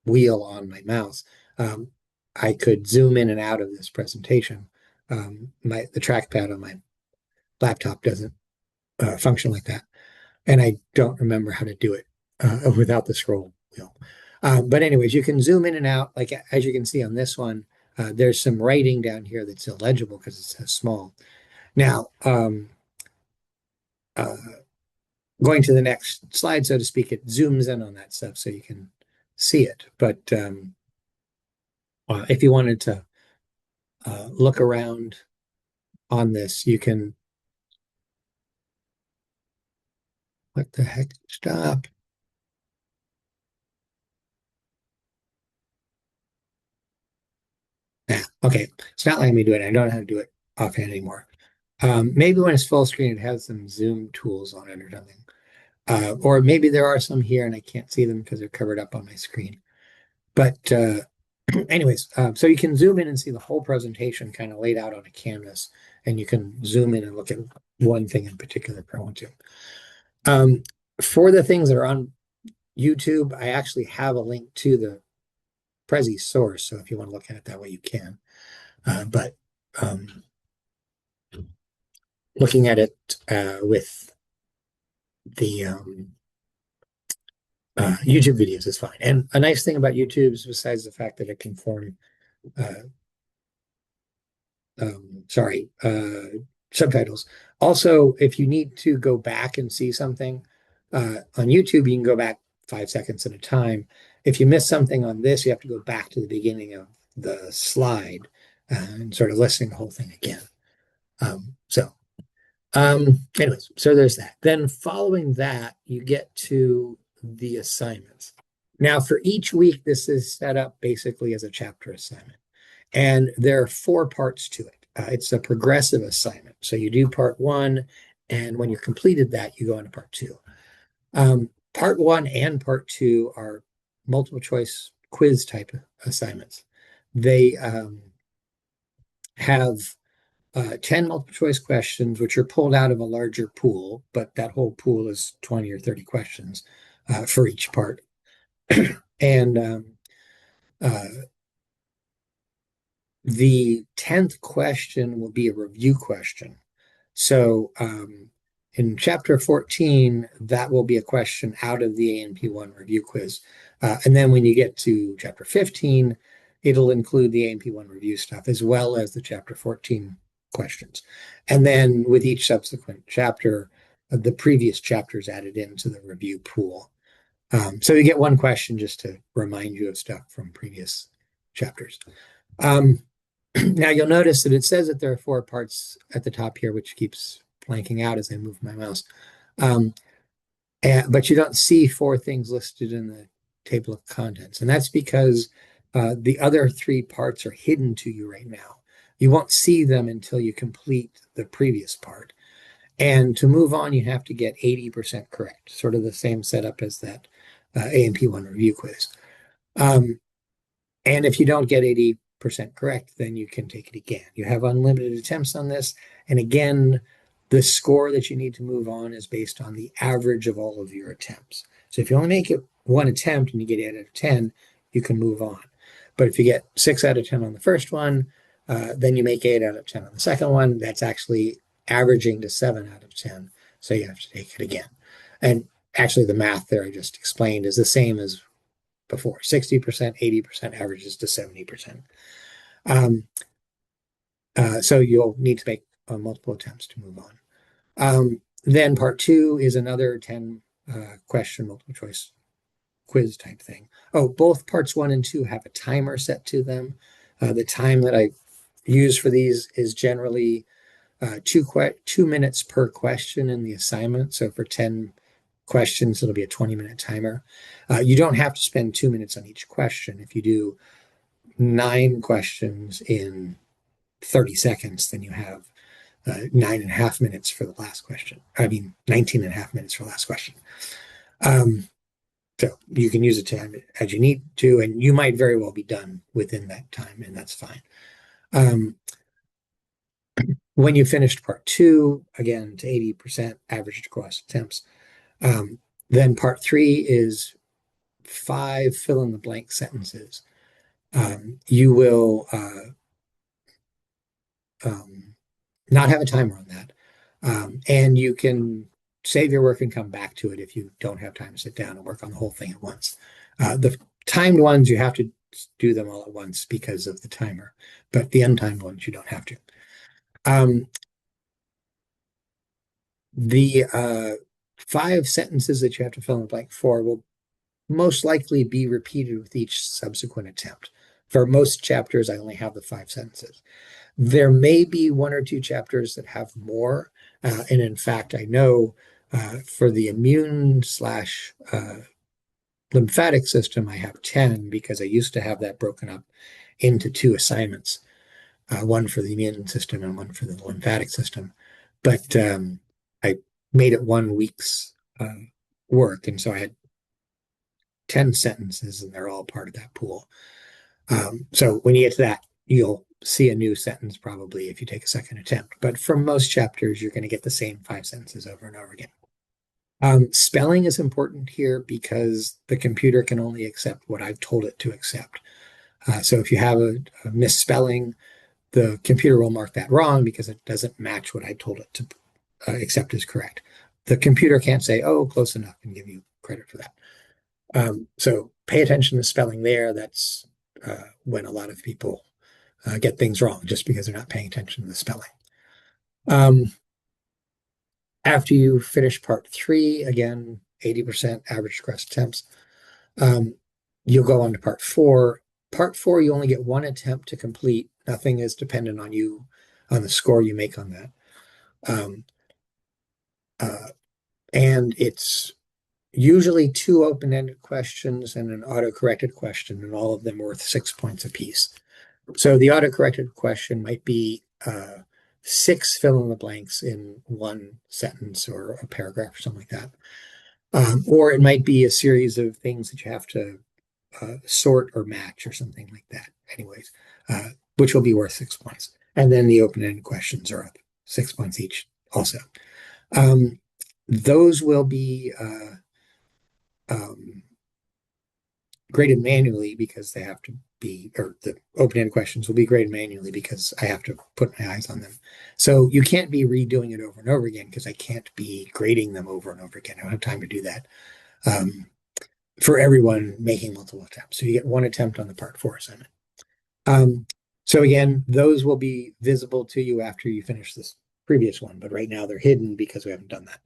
wheel on my mouse. I could zoom in and out of this presentation. The trackpad on my laptop doesn't function like that, and I don't remember how to do it without the scroll wheel. But anyways, you can zoom in and out. Like as you can see on this one, there's some writing down here that's illegible because it's so small. Now, going to the next slide, so to speak, it zooms in on that stuff so you can see it. But if you wanted to look around on this, you can. What the heck? Stop. Yeah, okay. It's not letting me do it. I don't know how to do it offhand anymore. Maybe when it's full screen, it has some zoom tools on it or something. Or maybe there are some here and I can't see them because they're covered up on my screen. But anyways, so you can zoom in and see the whole presentation kind of laid out on a canvas, and you can zoom in and look at one thing in particular if I want to. For the things that are on YouTube, I actually have a link to the Prezi source, so if you want to look at it that way, you can. But looking at it with the YouTube videos is fine. And a nice thing about YouTube is, besides the fact that it can form subtitles. Also, if you need to go back and see something on YouTube, you can go back 5 seconds at a time. If you miss something on this, you have to go back to the beginning of the slide and sort of listen to the whole thing again. Anyways, so there's that. Then following that, you get to the assignments. Now, for each week, this is set up basically as a chapter assignment. And there are 4 parts to it. It's a progressive assignment. So you do part 1, and when you're completed that, you go into part 2. Part 1 and part 2 are multiple choice quiz type assignments. They have 10 multiple choice questions, which are pulled out of a larger pool, but that whole pool is 20 or 30 questions for each part. And uh, the 10th question will be a review question. So in chapter 14, that will be a question out of the ANP1 review quiz. And then when you get to chapter 15, it'll include the ANP1 review stuff as well as the chapter 14 questions. And then with each subsequent chapter, the previous chapters added into the review pool. So you get one question just to remind you of stuff from previous chapters. Um, Now you'll notice that it says that there are four parts at the top here, which keeps blanking out as I move my mouse. Um, but you don't see four things listed in the table of contents. And that's because the other three parts are hidden to you right now. You won't see them until you complete the previous part. And to move on, you have to get 80% correct, sort of the same setup as that AMP1 review quiz. And if you don't get 80% correct, then you can take it again. You have unlimited attempts on this. And again, the score that you need to move on is based on the average of all of your attempts. So if you only make it one attempt and you get 8 out of 10, you can move on. But if you get 6 out of 10 on the first one, then you make 8 out of 10 on the second one. That's actually averaging to 7 out of 10. So you have to take it again. And actually, the math there I just explained is the same as before. 60%, 80% averages to 70%. So you'll need to make multiple attempts to move on. Then part two is another 10 question multiple choice quiz type thing. Oh, both parts one and two have a timer set to them. The time that I use for these is generally 2 minutes per question in the assignment. So for 10 questions, it'll be a 20-minute timer. You don't have to spend 2 minutes on each question. If you do 9 questions in 30 seconds, then you have 9.5 minutes for the last question. 19.5 minutes for the last question. So you can use it as you need to, and you might very well be done within that time, and that's fine. When you finished part two, again, to 80% averaged across attempts, then part three is 5 fill in the blank sentences. You will not have a timer on that. And you can save your work and come back to it if you don't have time to sit down and work on the whole thing at once. The timed ones, you have to do them all at once because of the timer, but the untimed ones, you don't have to. The 5 sentences that you have to fill in the blank for will most likely be repeated with each subsequent attempt. For most chapters, I only have the 5 sentences. There may be 1 or 2 chapters that have more. And in fact, I know for the immune slash lymphatic system, I have 10 because I used to have that broken up into 2 assignments, one for the immune system and one for the lymphatic system. But I made it 1 week's work. And so I had 10 sentences and they're all part of that pool. So when you get to that, you'll see a new sentence probably if you take a second attempt. But for most chapters, you're going to get the same 5 sentences over and over again. Spelling is important here because the computer can only accept what I've told it to accept. So if you have a misspelling, the computer will mark that wrong because it doesn't match what I told it to accept as correct. The computer can't say, oh, close enough and give you credit for that. So pay attention to spelling there. That's when a lot of people get things wrong just because they're not paying attention to the spelling. After you finish part 3, again, 80% average across attempts, you'll go on to part 4. Part 4, you only get 1 attempt to complete. Nothing is dependent on you, on the score you make on that. And it's usually 2 open-ended questions and an auto-corrected question, and all of them worth 6 points apiece. So the auto-corrected question might be 6 fill in the blanks in 1 sentence or a paragraph or something like that. Or it might be a series of things that you have to sort or match or something like that. Anyways, which will be worth 6 points. And then the open-ended questions are 6 points each also. Those will be graded manually because they have to be, or the open-ended questions will be graded manually because I have to put my eyes on them. So you can't be redoing it over and over again because I can't be grading them over and over again. I don't have time to do that for everyone making multiple attempts. So you get one attempt on the part four assignment. So again, those will be visible to you after you finish this previous one, but right now they're hidden because we haven't done that.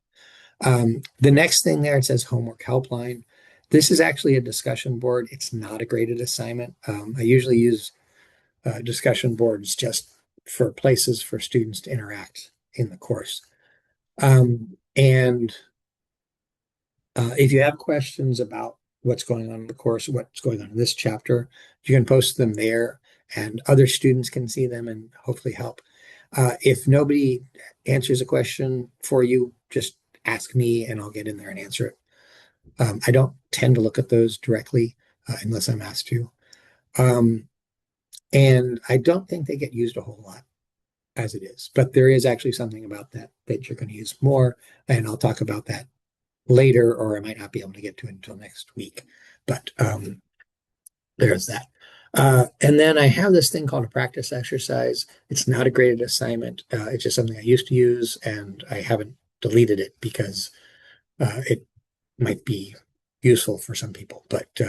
The next thing there, it says homework helpline. This is actually a discussion board. It's not a graded assignment. I usually use discussion boards just for places for students to interact in the course. And if you have questions about what's going on in the course, what's going on in this chapter, you can post them there and other students can see them and hopefully help. If nobody answers a question for you, just ask me and I'll get in there and answer it. I don't tend to look at those directly unless I'm asked to. And I don't think they get used a whole lot as it is, but there is actually something about that that you're going to use more. And I'll talk about that later, or I might not be able to get to it until next week. But there's that. And then I have this thing called a practice exercise. It's not a graded assignment. It's just something I used to use, and I haven't deleted it because it might be useful for some people. But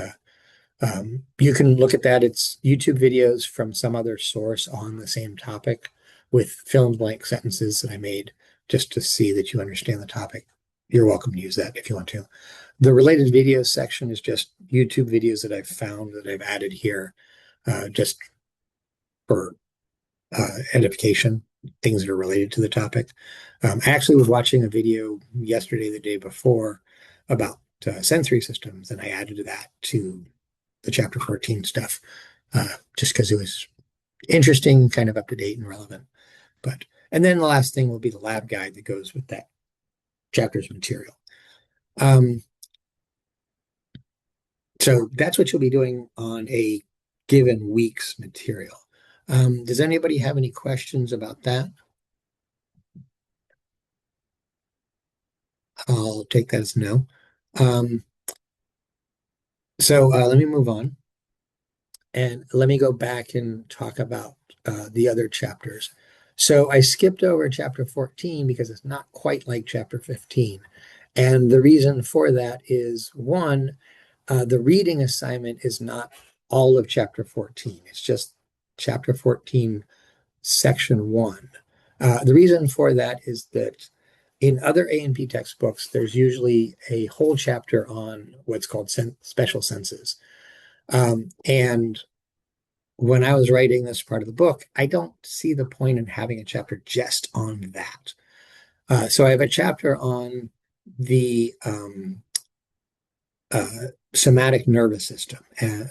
you can look at that. It's YouTube videos from some other source on the same topic with fill in blank sentences that I made just to see that you understand the topic. You're welcome to use that if you want to. The related videos section is just YouTube videos that I've found that I've added here just for edification, things that are related to the topic. I actually was watching a video yesterday, the day before, about sensory systems, and I added that to the chapter 14 stuff just because it was interesting, kind of up to date and relevant. And then the last thing will be the lab guide that goes with that chapter's material. So that's what you'll be doing on a given week's material. Does anybody have any questions about that? I'll take that as no. So let me move on. And let me go back and talk about the other chapters. So I skipped over chapter 14 because it's not quite like chapter 15. And the reason for that is one, the reading assignment is not all of chapter 14. It's just chapter 14, section 1. The reason for that is that in other A&P textbooks, there's usually a whole chapter on what's called special senses. And when I was writing this part of the book, I don't see the point in having a chapter just on that. So I have a chapter on the somatic nervous system,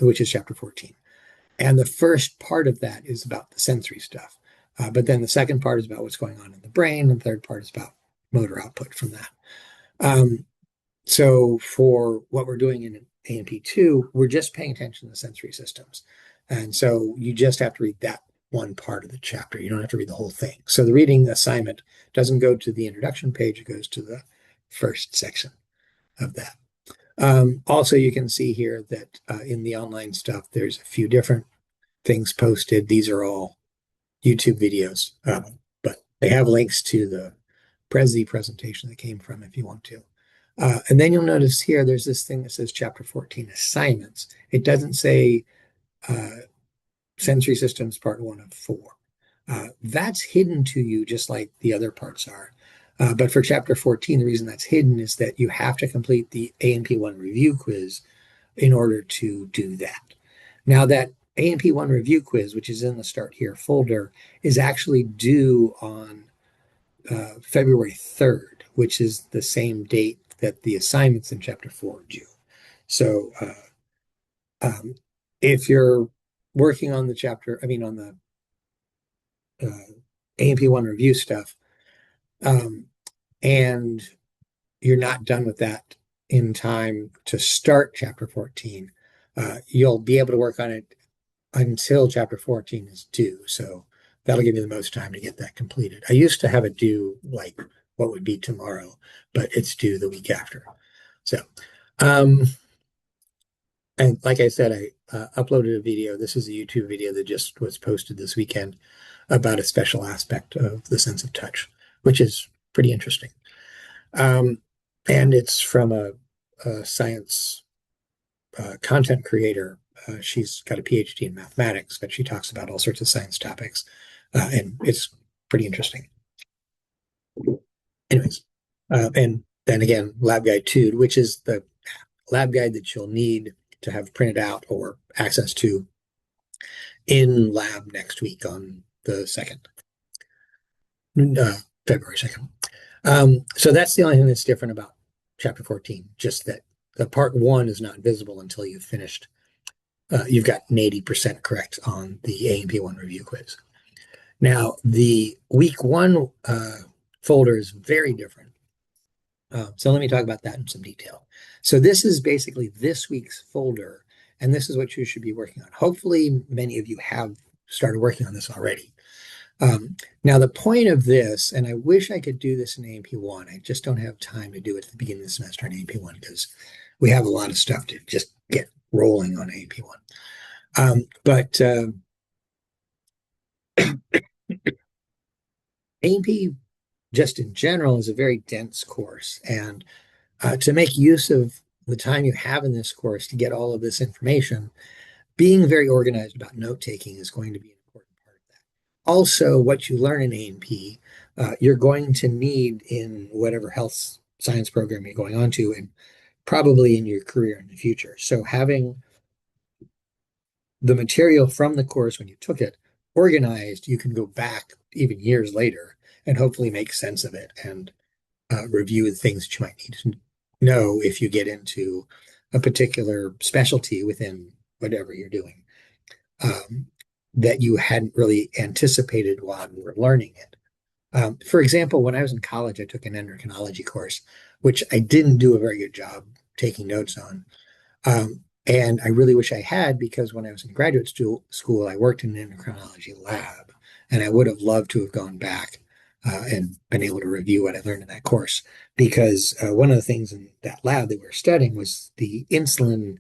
which is chapter 14. And the first part of that is about the sensory stuff. But then the second part is about what's going on in the brain. And the third part is about motor output from that. So for what we're doing in A&P2, we're just paying attention to the sensory systems. And so you just have to read that one part of the chapter. You don't have to read the whole thing. So the reading assignment doesn't go to the introduction page. It goes to the first section of that. Also, you can see here that in the online stuff, there's a few different things posted. These are all YouTube videos, but they have links to the Prezi presentation that came from if you want to. And then you'll notice here, there's this thing that says chapter 14 assignments. It doesn't say sensory systems part 1 of 4. That's hidden to you just like the other parts are. But for chapter 14, the reason that's hidden is that you have to complete the A&P1 review quiz in order to do that. Now that A&P1 review quiz, which is in the Start Here folder, is actually due on February 3rd, which is the same date that the assignments in chapter 4 are due. So if you're working on the chapter, on the A&P1 review stuff, and you're not done with that in time to start chapter 14, you'll be able to work on it until chapter 14 is due. So that'll give you the most time to get that completed. I used to have it due like what would be tomorrow, but it's due the week after. So And like I said, I uploaded a video. This is a YouTube video that just was posted this weekend about a special aspect of the sense of touch, which is pretty interesting. Um, and it's from a science content creator. She's got a PhD in mathematics, but she talks about all sorts of science topics, and it's pretty interesting. Anyways, and then again, Lab Guide 2, which is the lab guide that you'll need to have printed out or access to in lab next week on the 2nd, uh, February 2nd. So that's the only thing that's different about chapter 14, just that the part one is not visible until you've finished. You've got an 80% correct on the A&P1 review quiz. Now, the week one folder is very different. So let me talk about that in some detail. So this is basically this week's folder, and this is what you should be working on. Hopefully, many of you have started working on this already. Now, the point of this, and I wish I could do this in A&P1, I just don't have time to do it at the beginning of the semester in A&P1 because we have a lot of stuff to just get rolling on A&P1. But A&P, just in general, is a very dense course. And to make use of the time you have in this course to get all of this information, being very organized about note taking is going to be an important part of that. Also, what you learn in A&P, you're going to need in whatever health science program you're going on to, and probably in your career in the future. So having the material from the course when you took it organized, you can go back even years later and hopefully make sense of it and review the things that you might need to know if you get into a particular specialty within whatever you're doing, that you hadn't really anticipated while you were learning it. For example, when I was in college, I took an endocrinology course, which I didn't do a very good job taking notes on. And I really wish I had, because when I was in graduate school, I worked in an endocrinology lab, and I would have loved to have gone back and been able to review what I learned in that course. Because one of the things in that lab that we were studying was the insulin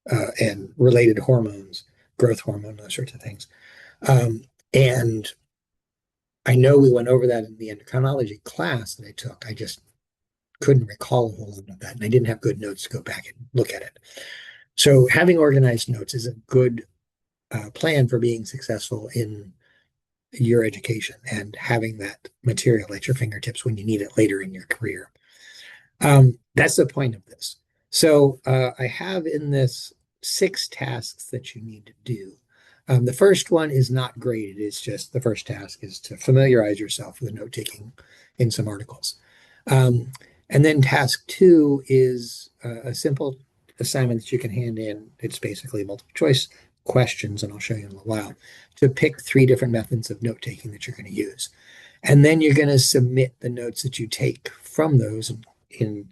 and related hormones, growth hormone, those sorts of things. And I know we went over that in the endocrinology class that I took. I just couldn't recall a whole lot of that, and I didn't have good notes to go back and look at it. So having organized notes is a good plan for being successful in your education and having that material at your fingertips when you need it later in your career. That's the point of this. So I have in this 6 tasks that you need to do. The first one is not graded. It's just the first task is to familiarize yourself with note taking in some articles. And then task 2 is a simple assignment that you can hand in. It's basically multiple choice questions, and I'll show you in a while, to pick 3 different methods of note taking that you're going to use. And then you're going to submit the notes that you take from those in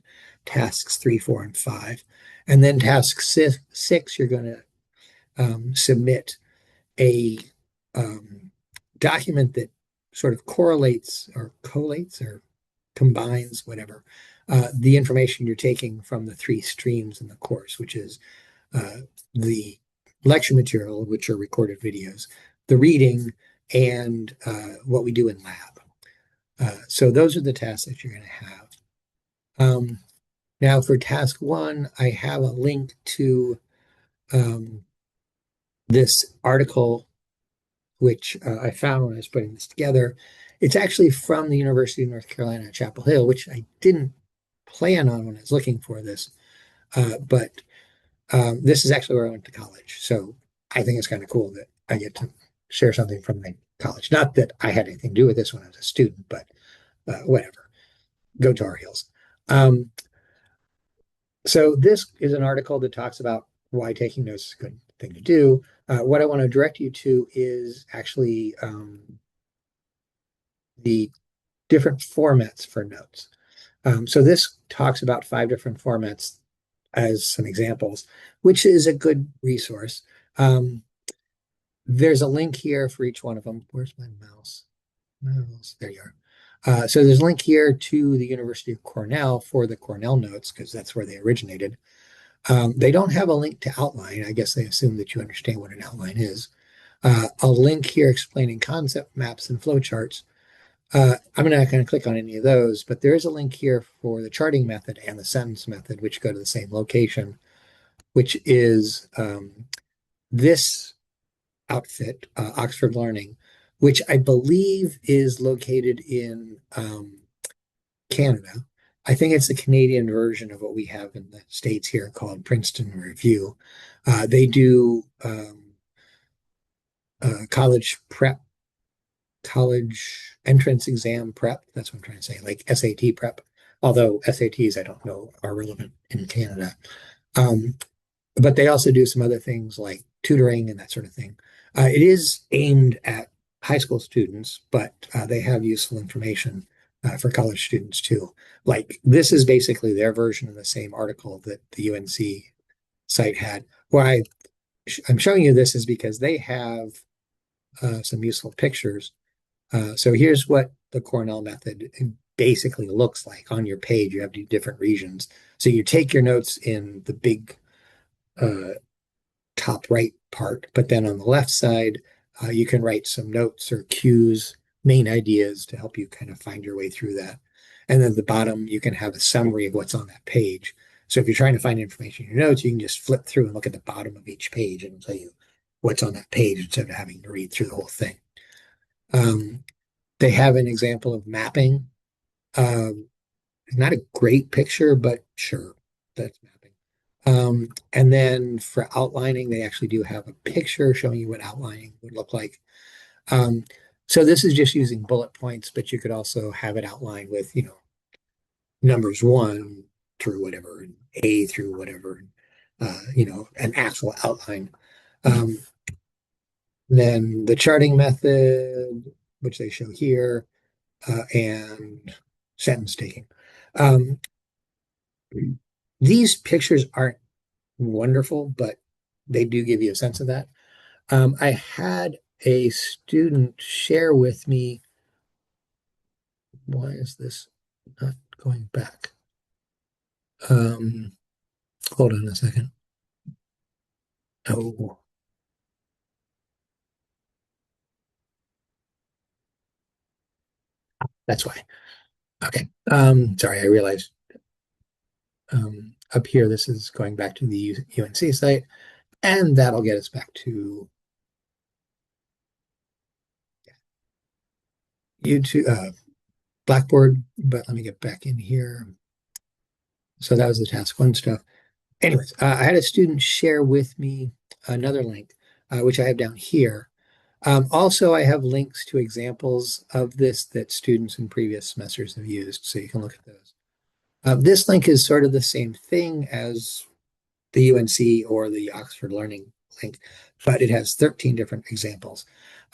tasks 3, 4, and 5. And then task 6, you're going to submit a document that sort of correlates or collates or combines whatever the information you're taking from the 3 streams in the course, which is the lecture material, which are recorded videos, the reading, and what we do in lab. So those are the tasks that you're going to have. Now for task 1, I have a link to this article, which I found when I was putting this together. It's actually from the University of North Carolina at Chapel Hill, which I didn't plan on when I was looking for this. But this is actually where I went to college. So I think it's kind of cool that I get to share something from my college. Not that I had anything to do with this when I was a student, but whatever. Go Tar Heels. So this is an article that talks about why taking notes is a good thing to do. What I want to direct you to is actually the different formats for notes. So this talks about 5 different formats as some examples, which is a good resource. There's a link here for each one of them. Where's my mouse? There you are. So there's a link here to the University of Cornell for the Cornell notes, because that's where they originated. They don't have a link to outline. I guess they assume that you understand what an outline is. A link here explaining concept maps and flowcharts. I'm not going to click on any of those, but there is a link here for the charting method and the sentence method, which go to the same location, which is this outfit, Oxford Learning, which I believe is located in Canada. I think it's the Canadian version of what we have in the States here called Princeton Review. They do college prep, college entrance exam prep. That's what I'm trying to say, like SAT prep. Although SATs, I don't know, are relevant in Canada. Um, but they also do some other things like tutoring and that sort of thing. It is aimed at high school students, but they have useful information for college students too. Like this is basically their version of the same article that the UNC site had. Why I'm showing you this is because they have some useful pictures. So here's what the Cornell method basically looks like on your page. You have different regions. So you take your notes in the big uh, top right part, but then on the left side, you can write some notes or cues, main ideas to help you kind of find your way through that. And then at the bottom, you can have a summary of what's on that page. So if you're trying to find information in your notes, you can just flip through and look at the bottom of each page and it'll tell you what's on that page instead of having to read through the whole thing. Um, they have an example of mapping. Um, Not a great picture, but sure, that's mapping. And then for outlining, they actually do have a picture showing you what outlining would look like. Um, so this is just using bullet points, but you could also have it outlined with, numbers one through whatever, and A through whatever, an actual outline. Um, then the charting method, which they show here, and sentence taking. Um, these pictures aren't wonderful, but they do give you a sense of that. I had a student share with me, why is this not going back? Um, Hold on a second. Oh, that's why. Okay. Sorry, I realized up here this is going back to the UNC site, and that'll get us back to YouTube, Blackboard. But let me get back in here. So that was the task one stuff. Anyways, I had a student share with me another link, which I have down here. Also, I have links to examples of this that students in previous semesters have used, so you can look at those. This link is sort of the same thing as the UNC or the Oxford Learning link, but it has 13 different examples.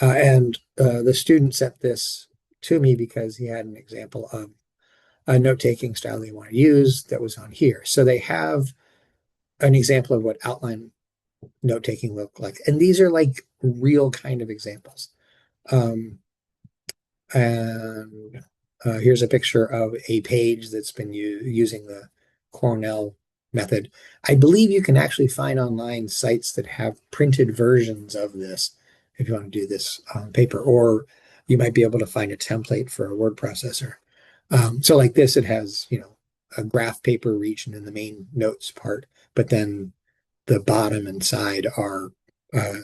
And the student sent this to me because he had an example of a note-taking style they want to use that was on here. So they have an example of what outline note taking look like. And these are like real kind of examples. Um, and Here's a picture of a page that's been using the Cornell method. I believe you can actually find online sites that have printed versions of this if you want to do this on paper, or you might be able to find a template for a word processor. So like this, it has, a graph paper region in the main notes part, but then the bottom and side are uh,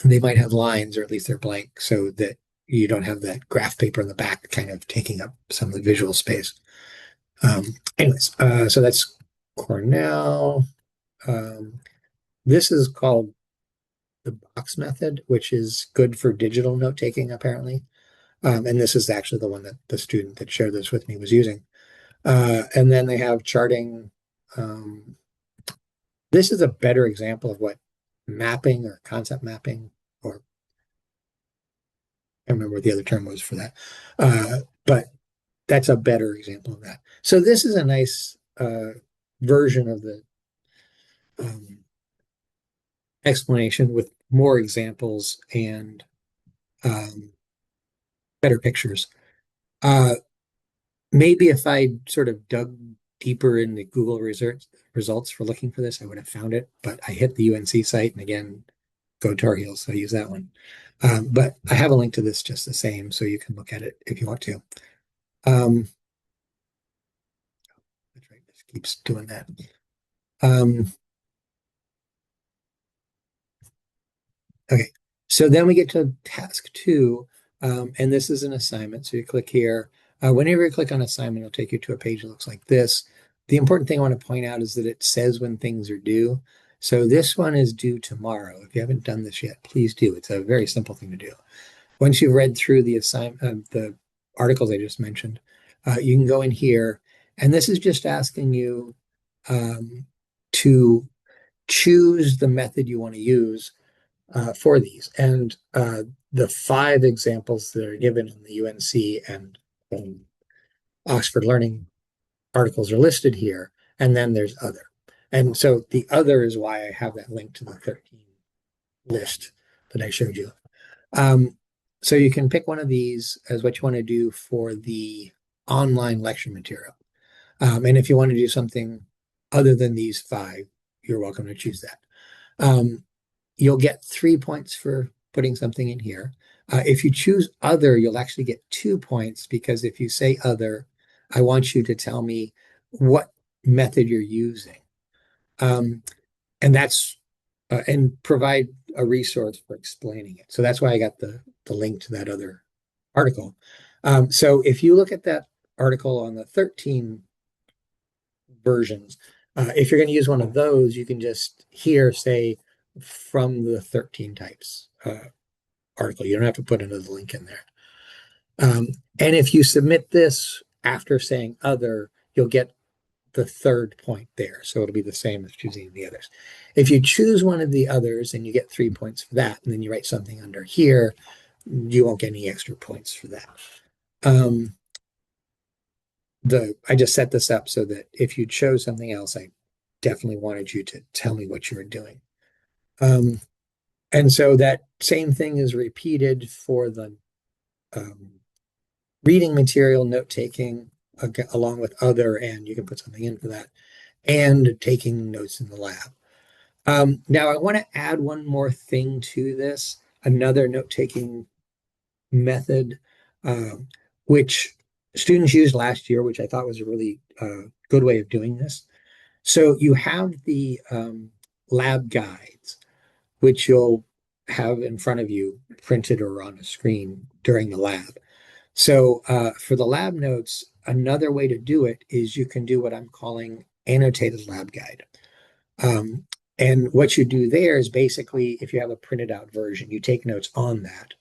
they might have lines or at least they're blank so that you don't have that graph paper in the back kind of taking up some of the visual space. So that's Cornell. Um, this is called the box method, which is good for digital note taking apparently. And this is actually the one that the student that shared this with me was using. And then they have charting. Um, this is a better example of what mapping or concept mapping, or I don't remember what the other term was for that. But that's a better example of that. So this is a nice version of the um, explanation with more examples and um, better pictures. Uh, Maybe if I sort of dug deeper in the Google results for looking for this, I would have found it. But I hit the UNC site, and again, go Tar Heels, so I use that one. But I have a link to this just the same, so you can look at it if you want to. That's right, this keeps doing that. Um, okay, so then we get to task two, and this is an assignment. So you click here. Whenever you click on assignment, it'll take you to a page that looks like this. The important thing I want to point out is that it says when things are due. So this one is due tomorrow. If you haven't done this yet, please do. It's a very simple thing to do. Once you've read through the assignment, the articles I just mentioned, you can go in here, and this is just asking you to choose the method you want to use for these. And the five examples that are given in the UNC and Oxford Learning articles are listed here, and then there's other. And so the other is why I have that link to the 13 list that I showed you. So you can pick one of these as what you want to do for the online lecture material. And if you want to do something other than these five, you're welcome to choose that. You'll get 3 points for putting something in here. If you choose other, you'll actually get 2 points because if you say other, I want you to tell me what method you're using. And that's and provide a resource for explaining it. So that's why I got the link to that other article. So if you look at that article on the 13 versions, if you're going to use one of those, you can just here say from the 13 types article. You don't have to put another link in there. And if you submit this after saying other, you'll get the third point there. So it'll be the same as choosing the others. If you choose one of the others and you get 3 points for that, and then you write something under here, you won't get any extra points for that. I just set this up so that if you chose something else, I definitely wanted you to tell me what you were doing. And so that same thing is repeated for the reading material, note taking, along with other, and you can put something in for that, and taking notes in the lab. Now, I want to add one more thing to this, another note taking method, which students used last year, which I thought was a really good way of doing this. So you have the lab guides, which you'll have in front of you printed or on a screen during the lab. So for the lab notes, another way to do it is you can do what I'm calling annotated lab guide. And what you do there is basically, if you have a printed out version, you take notes on that.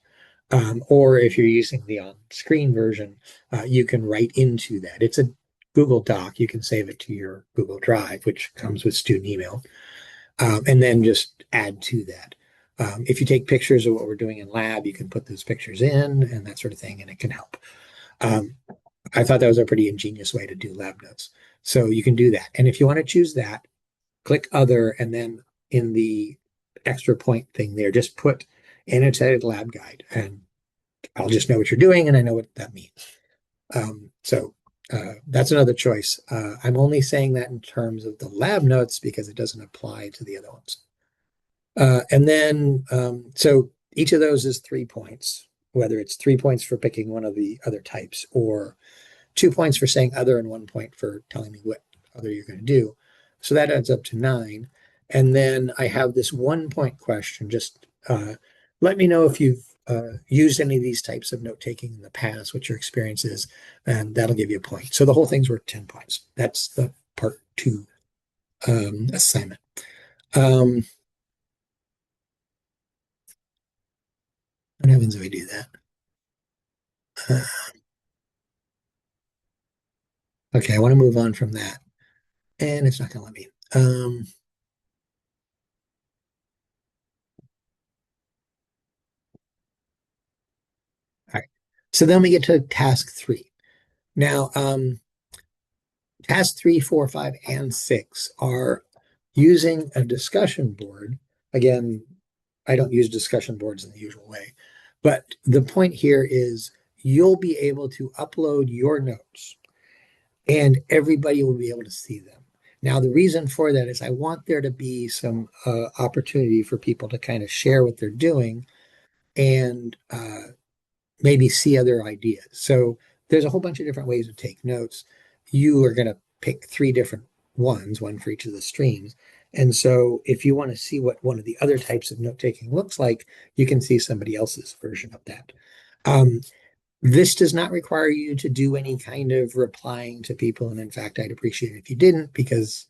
Or if you're using the on-screen version, you can write into that. It's a Google Doc. You can save it to your Google Drive, which comes with student email, and then just add to that. If you take pictures of what we're doing in lab, you can put those pictures in and that sort of thing, and it can help. I thought that was a pretty ingenious way to do lab notes. So you can do that. And if you want to choose that, click other, and then in the extra point thing there, just put annotated lab guide, and I'll just know what you're doing and I know what that means. So that's another choice. I'm only saying that in terms of the lab notes because it doesn't apply to the other ones. And then, so each of those is 3 points, whether it's 3 points for picking one of the other types or 2 points for saying other and 1 point for telling me what other you're going to do. So that adds up to 9. And then I have this 1 point question. Just let me know if you've used any of these types of note taking in the past, what your experience is, and that'll give you a point. So the whole thing's worth 10 points. That's the part 2 assignment. What happens if I do that? Okay, I want to move on from that. And it's not going to let me. All right. So then we get to task 3. Now, task 3, 4, 5, and 6 are using a discussion board. Again, I don't use discussion boards in the usual way. But the point here is you'll be able to upload your notes and everybody will be able to see them. Now, the reason for that is I want there to be some opportunity for people to kind of share what they're doing and maybe see other ideas. So there's a whole bunch of different ways to take notes. You are going to pick three different ones, one for each of the streams. And so if you want to see what one of the other types of note taking looks like, you can see somebody else's version of that. Um, this does not require you to do any kind of replying to people. And in fact, I'd appreciate it if you didn't, because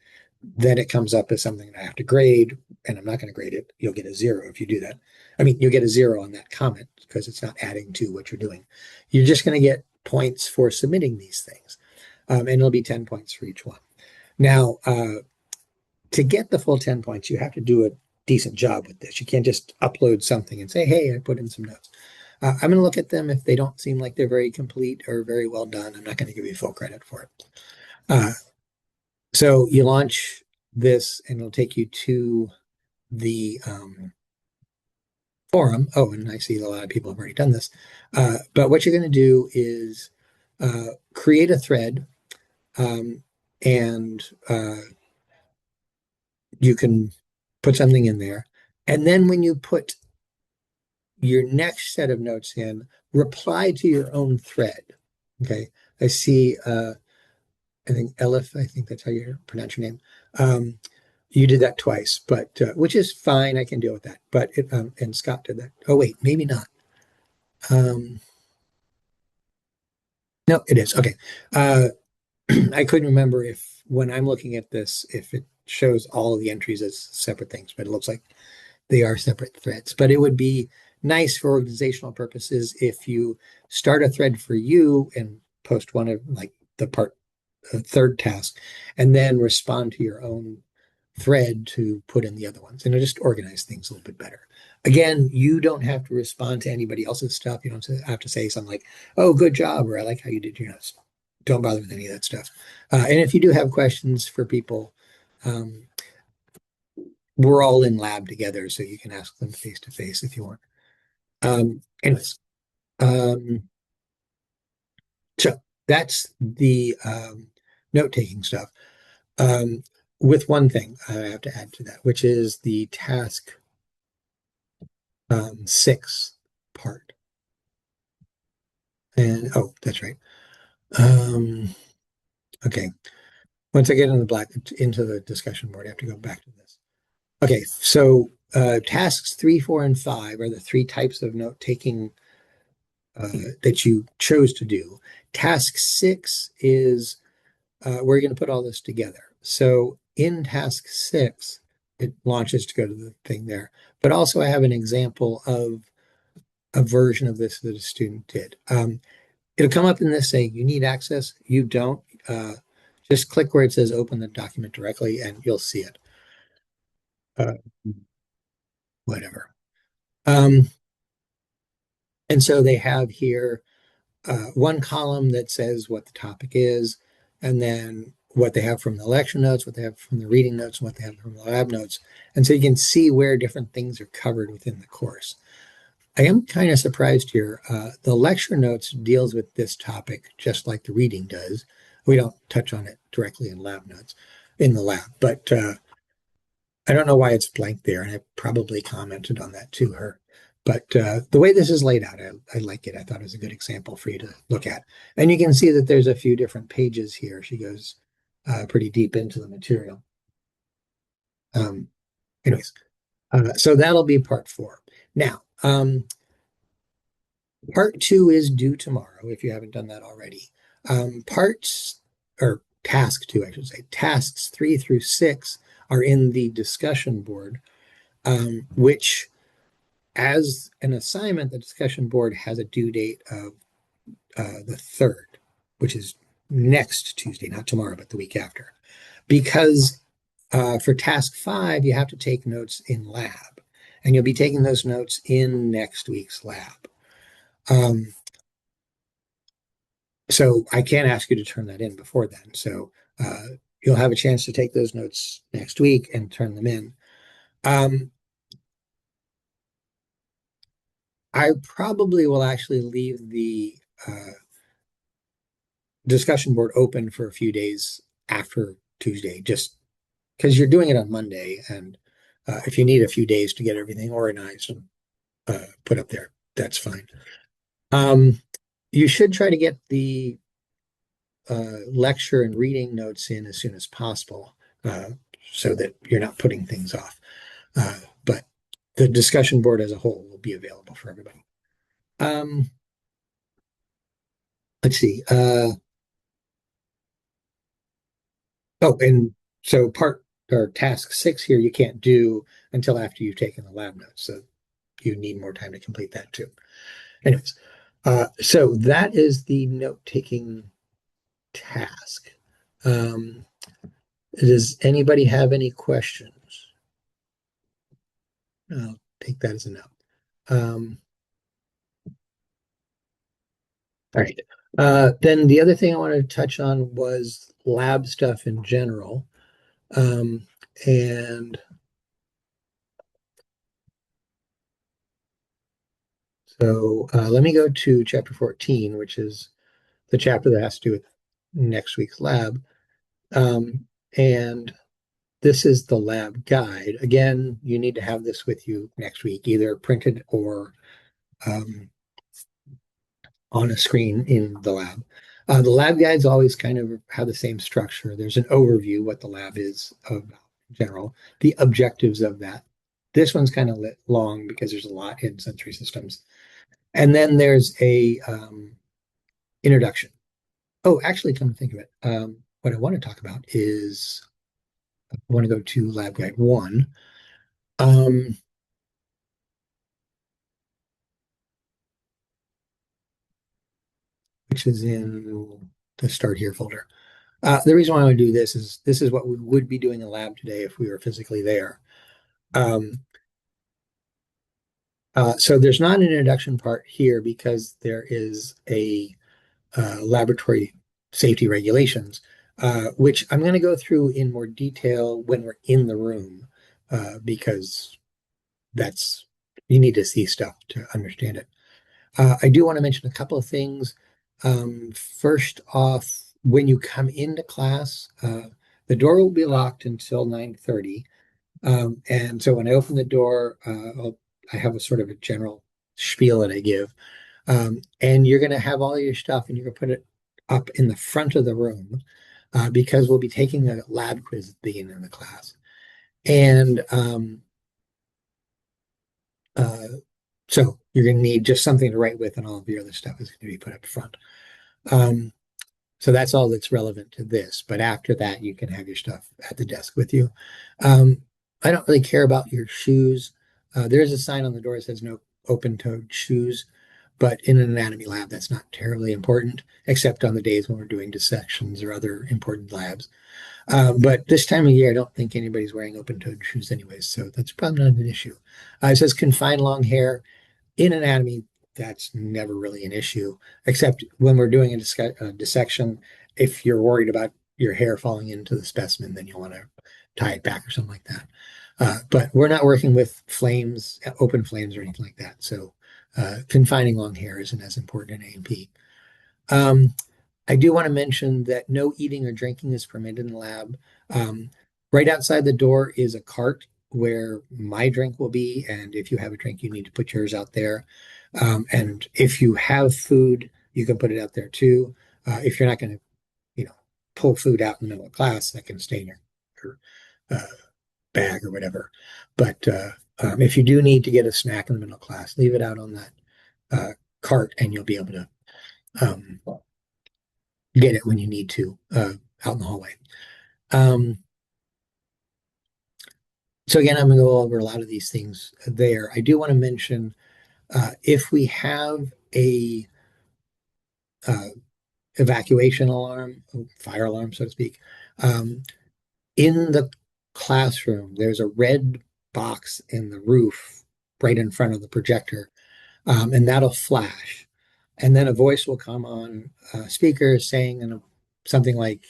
then it comes up as something that I have to grade, and I'm not going to grade it. You'll get a zero if you do that. I mean, you'll get a zero on that comment because it's not adding to what you're doing. You're just going to get points for submitting these things, and it'll be 10 points for each one. Now, to get the full 10 points, you have to do a decent job with this. You can't just upload something and say, hey, I put in some notes. I'm going to look at them. If they don't seem like they're very complete or very well done, I'm not going to give you full credit for it. Uh, so you launch this and it'll take you to the forum. Oh, and I see a lot of people have already done this. But what you're going to do is create a thread, and you can put something in there. And then when you put your next set of notes in, reply to your own thread. Okay. I see, I think Elif, I think that's how you pronounce your name. You did that twice, but which is fine. I can deal with that. But and Scott did that. Oh, wait, maybe not. Um, no, it is. Okay. Uh, I couldn't remember if when I'm looking at this, if it shows all of the entries as separate things, but it looks like they are separate threads. But it would be nice for organizational purposes if you start a thread for you and post one of like the part third task, and then respond to your own thread to put in the other ones, and it'll just organize things a little bit better. Again, you don't have to respond to anybody else's stuff. You don't have to say something like, "Oh, good job," or "I like how you did your notes." Don't bother with any of that stuff. And if you do have questions for people, um, we're all in lab together, so you can ask them face to face if you want. Anyways, um, so that's the note taking stuff. Um, with one thing I have to add to that, which is the task 6 part. And oh, that's right. Um, okay. Once I get into the discussion board, I have to go back to this. Okay, so tasks 3, 4, and 5 are the three types of note taking that you chose to do. Task 6 is we're going to put all this together. So in task 6, it launches to go to the thing there. But also, I have an example of a version of this that a student did. It'll come up in this saying you need access. You don't. Just click where it says open the document directly, and you'll see it. Uh, whatever. Um, and so they have here one column that says what the topic is, and then what they have from the lecture notes, what they have from the reading notes, and what they have from the lab notes. And so you can see where different things are covered within the course. I am kind of surprised here. The lecture notes deals with this topic just like the reading does. We don't touch on it directly in lab notes in the lab, but I don't know why it's blank there, and I probably commented on that to her. But the way this is laid out, I like it. I thought it was a good example for you to look at. And you can see that there's a few different pages here. She goes pretty deep into the material. Um, anyways, so that'll be part 4. Now, part 2 is due tomorrow if you haven't done that already. Parts, or task 2, I should say, tasks 3 through 6 are in the discussion board, which as an assignment, the discussion board has a due date of the 3rd, which is next Tuesday, not tomorrow, but the week after. Because for task 5, you have to take notes in lab, and you'll be taking those notes in next week's lab. So I can't ask you to turn that in before then. So you'll have a chance to take those notes next week and turn them in. I probably will actually leave the discussion board open for a few days after Tuesday, just because you're doing it on Monday. And if you need a few days to get everything organized and put up there, that's fine. Um, you should try to get the lecture and reading notes in as soon as possible uh, so that you're not putting things off. But the discussion board as a whole will be available for everybody. Um, let's see. Oh, and so part or task 6 here you can't do until after you've taken the lab notes. So you need more time to complete that too. Anyways, so that is the note taking task. Does anybody have any questions? I'll take that as a no. All right. Then the other thing I wanted to touch on was lab stuff in general. Um, and so let me go to chapter 14, which is the chapter that has to do with next week's lab. And this is the lab guide. Again, you need to have this with you next week, either printed or um, on a screen in the lab. The lab guides always kind of have the same structure. There's an overview, what the lab is of general, the objectives of that. This one's kind of long because there's a lot in sensory systems. And then there's a introduction. Oh, actually, come to think of it, what I want to talk about is I want to go to Lab Guide 1, um, which is in the Start Here folder. The reason why I want to do this is what we would be doing in lab today if we were physically there. Um, so there's not an introduction part here because there is a laboratory safety regulations, which I'm going to go through in more detail when we're in the room, because that's you need to see stuff to understand it. I do want to mention a couple of things. First off, when you come into class, the door will be locked until 9:30. And so when I open the door, I have a sort of a general spiel that I give. And you're going to have all your stuff and you're going to put it up in the front of the room because we'll be taking a lab quiz at the beginning of the class. And uh, so you're going to need just something to write with, and all of your other stuff is going to be put up front. Um, so that's all that's relevant to this. But after that, you can have your stuff at the desk with you. Um, I don't really care about your shoes. There's a sign on the door that says no open-toed shoes, but in an anatomy lab, that's not terribly important, except on the days when we're doing dissections or other important labs. But this time of year, I don't think anybody's wearing open-toed shoes anyways, so that's probably not an issue. It says confine long hair in anatomy. That's never really an issue, except when we're doing a dissection. If you're worried about your hair falling into the specimen, then you'll want to tie it back or something like that. But we're not working with flames, open flames, or anything like that. So confining long hair isn't as important in A&P. I do want to mention that no eating or drinking is permitted in the lab. Um, right outside the door is a cart where my drink will be. And if you have a drink, you need to put yours out there. And if you have food, you can put it out there too. If you're not going to, you know, pull food out in the middle of class, that can stay in your uh, bag or whatever. But if you do need to get a snack in the middle of class, leave it out on that cart and you'll be able to um, get it when you need to out in the hallway. Um, so again, I'm going to go over a lot of these things there. I do want to mention if we have a uh, evacuation alarm, fire alarm, so to speak, um, in the classroom, there's a red box in the roof right in front of the projector, and that'll flash. And then a voice will come on speaker saying something like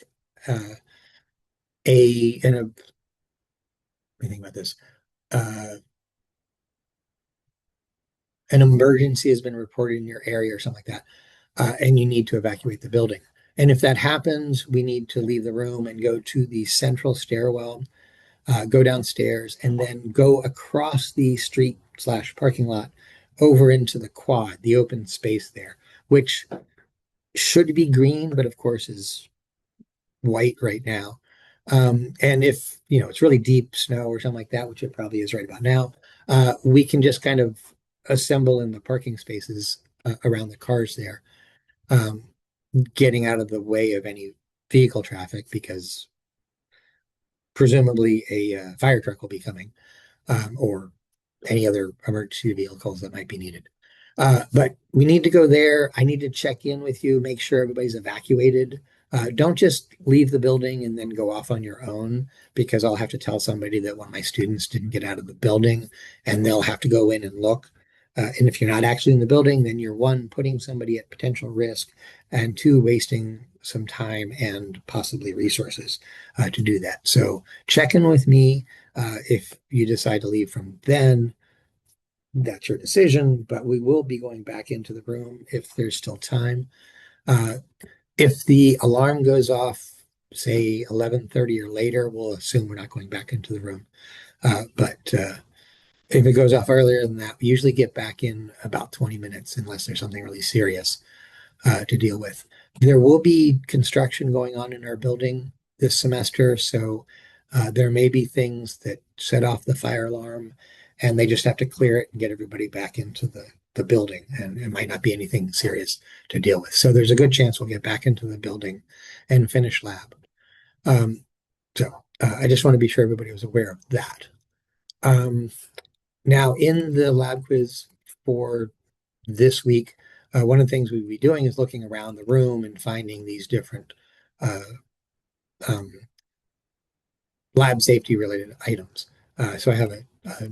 uh, in a, let me think about this. Uh, an emergency has been reported in your area or something like that, and you need to evacuate the building. And if that happens, we need to leave the room and go to the central stairwell, go downstairs, and then go across the street slash parking lot over into the quad, the open space there, which should be green, but of course is white right now. And if it's really deep snow or something like that, which it probably is right about now, we can just kind of assemble in the parking spaces around the cars there, um, getting out of the way of any vehicle traffic because presumably a fire truck will be coming, or any other emergency vehicles that might be needed. But we need to go there. I need to check in with you, make sure everybody's evacuated. Don't just leave the building and then go off on your own because I'll have to tell somebody that one of my students didn't get out of the building and they'll have to go in and look. And if you're not actually in the building, then you're one, putting somebody at potential risk, and two, wasting some time and possibly resources to do that. So check in with me. If you decide to leave from then, that's your decision, but we will be going back into the room if there's still time. Uh, if the alarm goes off, say 11:30 or later, we'll assume we're not going back into the room. But if it goes off earlier than that, we usually get back in about 20 minutes unless there's something really serious to deal with. There will be construction going on in our building this semester, so there may be things that set off the fire alarm, and they just have to clear it and get everybody back into the building, and it might not be anything serious to deal with. So there's a good chance we'll get back into the building and finish lab. So I just want to be sure everybody was aware of that. Now, in the lab quiz for this week, one of the things we'll be doing is looking around the room and finding these different uh, um, lab safety related items. So I have a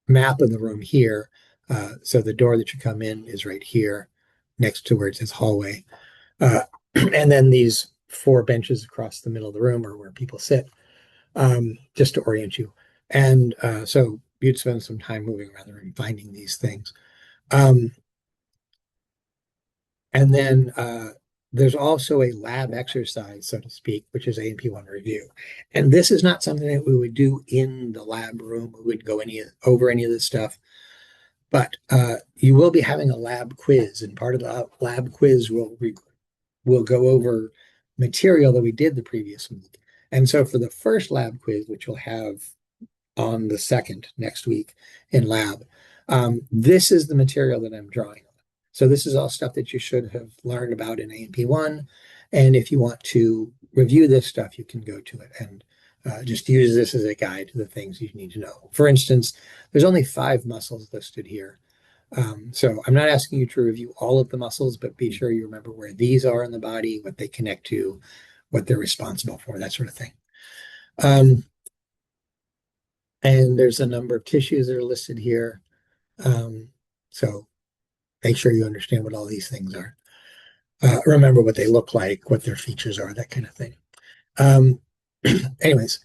map of the room here. So the door that you come in is right here next to where it says hallway. Uh, and then these four benches across the middle of the room are where people sit, just to orient you. And so you'd spend some time moving around the room finding these things. Um, and then there's also a lab exercise, so to speak, which is A&P1 review. And this is not something that we would do in the lab room. We wouldn't go over any of this stuff. But you will be having a lab quiz, and part of the lab quiz will go over material that we did the previous week. And so for the first lab quiz, which we'll have on the 2nd next week in lab, this is the material that I'm drawing on. So this is all stuff that you should have learned about in A&P1. And if you want to review this stuff, you can go to it and just use this as a guide to the things you need to know. For instance, there's only 5 muscles listed here. So I'm not asking you to review all of the muscles, but be sure you remember where these are in the body, what they connect to, what they're responsible for, that sort of thing. And there's a number of tissues that are listed here. So make sure you understand what all these things are. Remember what they look like, what their features are, that kind of thing. Anyways,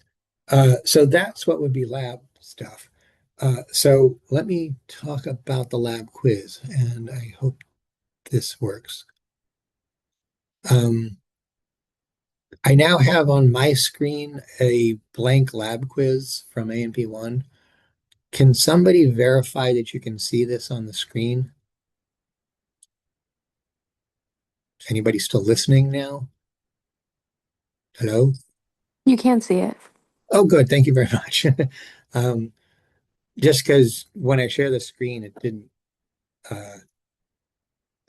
so that's what would be lab stuff. So let me talk about the lab quiz, and I hope this works. I now have on my screen a blank lab quiz from A&P1. Can somebody verify that you can see this on the screen? Anybody still listening now? Hello? You can see it. Oh, good. Thank you very much. um, just because when I share the screen, it didn't. Uh,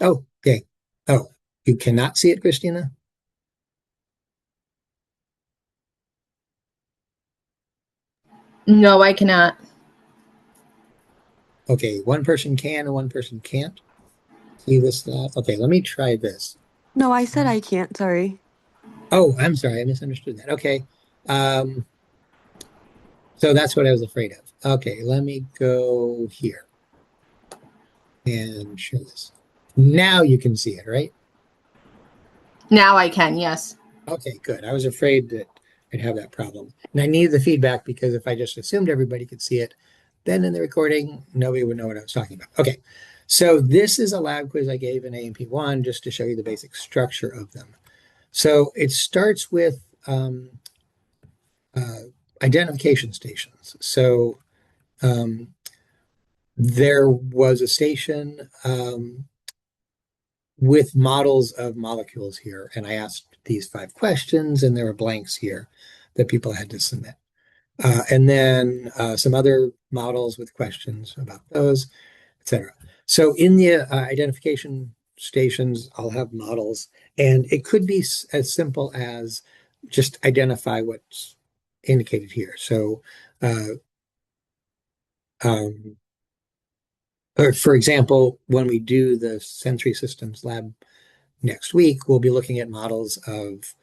oh, okay. Oh, you cannot see it, Christina? No, I cannot. Okay, one person can and one person can't see this. Okay, let me try this. No, I said I can't, sorry. Oh, I'm sorry. I misunderstood that. Okay. Um, so that's what I was afraid of. Okay, let me go here and show this. Now you can see it, right? Now I can, yes. Okay, good. I was afraid that I'd have that problem. And I needed the feedback because if I just assumed everybody could see it, then in the recording, nobody would know what I was talking about. Okay, So this is a lab quiz I gave in A&P1 just to show you the basic structure of them. So it starts with uh, identification stations. So um, there was a station with models of molecules here, and I asked these 5 questions, and there were blanks here that people had to submit. And then some other models with questions about those, etc. So in the identification stations, I'll have models, and it could be as simple as just identify what's indicated here. So, uh, um, or for example, when we do the sensory systems lab next week, we'll be looking at models of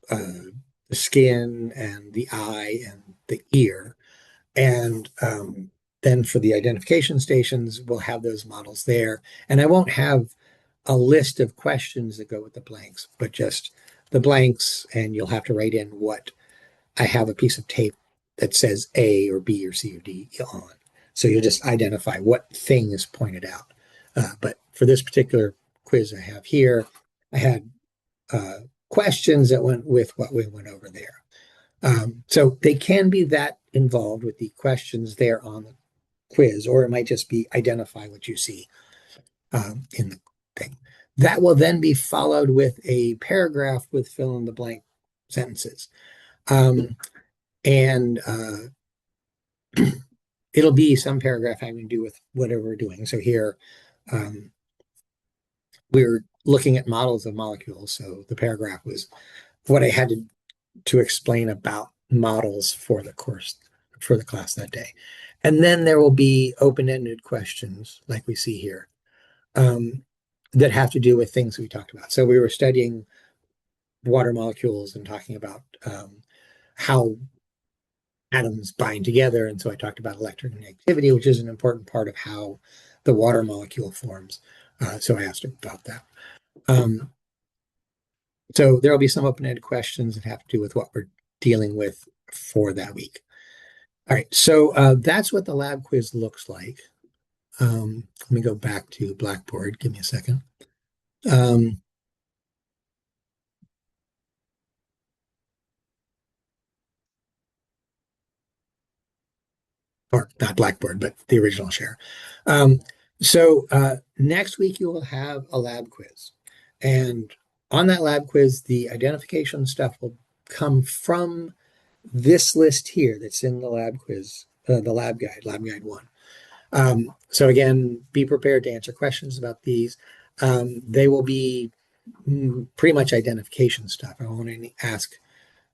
the skin and the eye and the ear. And then for the identification stations, we'll have those models there. And I won't have a list of questions that go with the blanks, but just the blanks, and you'll have to write in what I have a piece of tape that says A or B or C or D on. So you'll just identify what thing is pointed out. But for this particular quiz I have here, I had uh, questions that went with what we went over there. So they can be that involved with the questions there on the quiz, or it might just be identify what you see in the thing. That will then be followed with a paragraph with fill in the blank sentences. Um, and it'll be some paragraph having to do with whatever we're doing. So here, um, we're looking at models of molecules. So the paragraph was what I had to explain about models for the course, for the class that day. And then there will be open-ended questions like we see here um, that have to do with things we talked about. So we were studying water molecules and talking about how atoms bind together. And so I talked about electronegativity, which is an important part of how the water molecule forms. So I asked him about that. So there will be some open-ended questions that have to do with what we're dealing with for that week. All right, so that's what the lab quiz looks like. Let me go back to Blackboard. Give me a second. Um, or not Blackboard, but the original share. So next week you will have a lab quiz. And on that lab quiz, the identification stuff will come from this list here that's in the lab quiz, the lab guide 1. So again, be prepared to answer questions about these. They will be pretty much identification stuff. I won't ask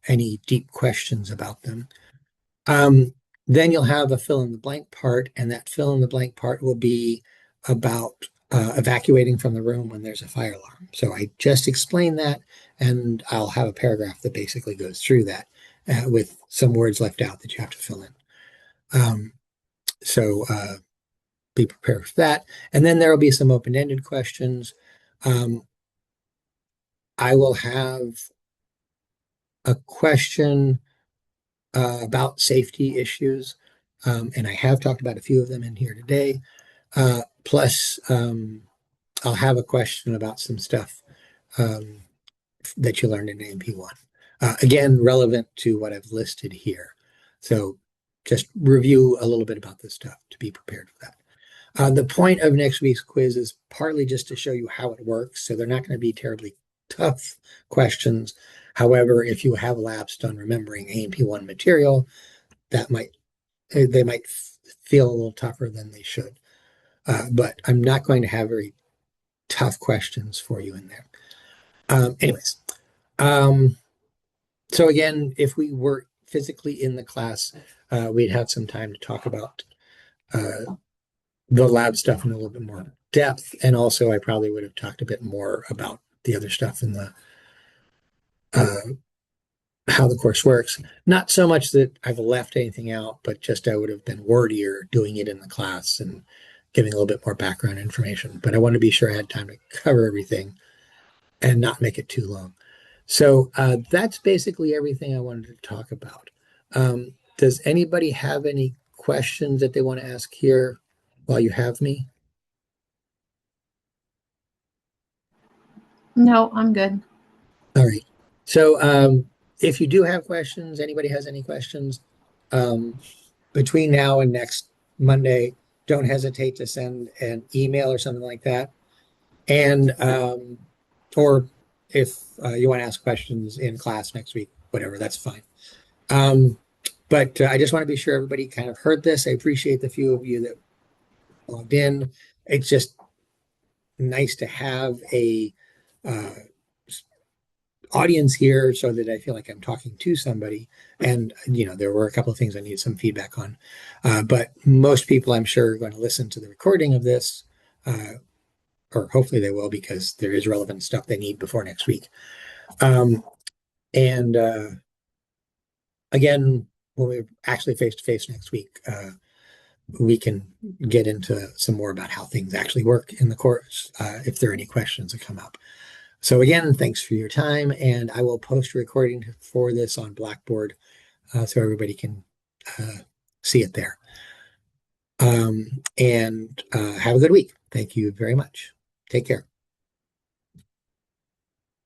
any deep questions about them. Then you'll have a fill in the blank part, and that fill in the blank part will be about evacuating from the room when there's a fire alarm. So I just explained that, and I'll have a paragraph that basically goes through that with some words left out that you have to fill in. So be prepared for that. And then there will be some open-ended questions. I will have a question about safety issues, and I have talked about a few of them in here today. Plus, I'll have a question about some stuff that you learned in A&P1. Again, relevant to what I've listed here. So just review a little bit about this stuff to be prepared for that. The point of next week's quiz is partly just to show you how it works. So they're not going to be terribly tough questions. However, if you have labs done remembering A&P1 material, they might feel a little tougher than they should. But I'm not going to have very tough questions for you in there. Anyways, so again, if we were physically in the class, we'd have some time to talk about the lab stuff in a little bit more depth. And also, I probably would have talked a bit more about the other stuff in the how the course works. Not so much that I've left anything out, but just I would have been wordier doing it in the class and giving a little bit more background information. But I want to be sure I had time to cover everything and not make it too long. So that's basically everything I wanted to talk about. Does anybody have any questions that they want to ask here while you have me? No, I'm good. All right. So if you do have questions, anybody has any questions, um, between now and next Monday, don't hesitate to send an email or something like that. And or if you want to ask questions in class next week, whatever, that's fine. Um, but I just want to be sure everybody kind of heard this. I appreciate the few of you that logged in. It's just nice to have a uh, audience here so that I feel like I'm talking to somebody. And, there were a couple of things I need some feedback on. But most people, I'm sure, are going to listen to the recording of this, or hopefully they will, because there is relevant stuff they need before next week. And again, when we're actually face to face next week, we can get into some more about how things actually work in the course, if there are any questions that come up. So again, thanks for your time, and I will post a recording for this on Blackboard so everybody can see it there. And have a good week. Thank you very much. Take care.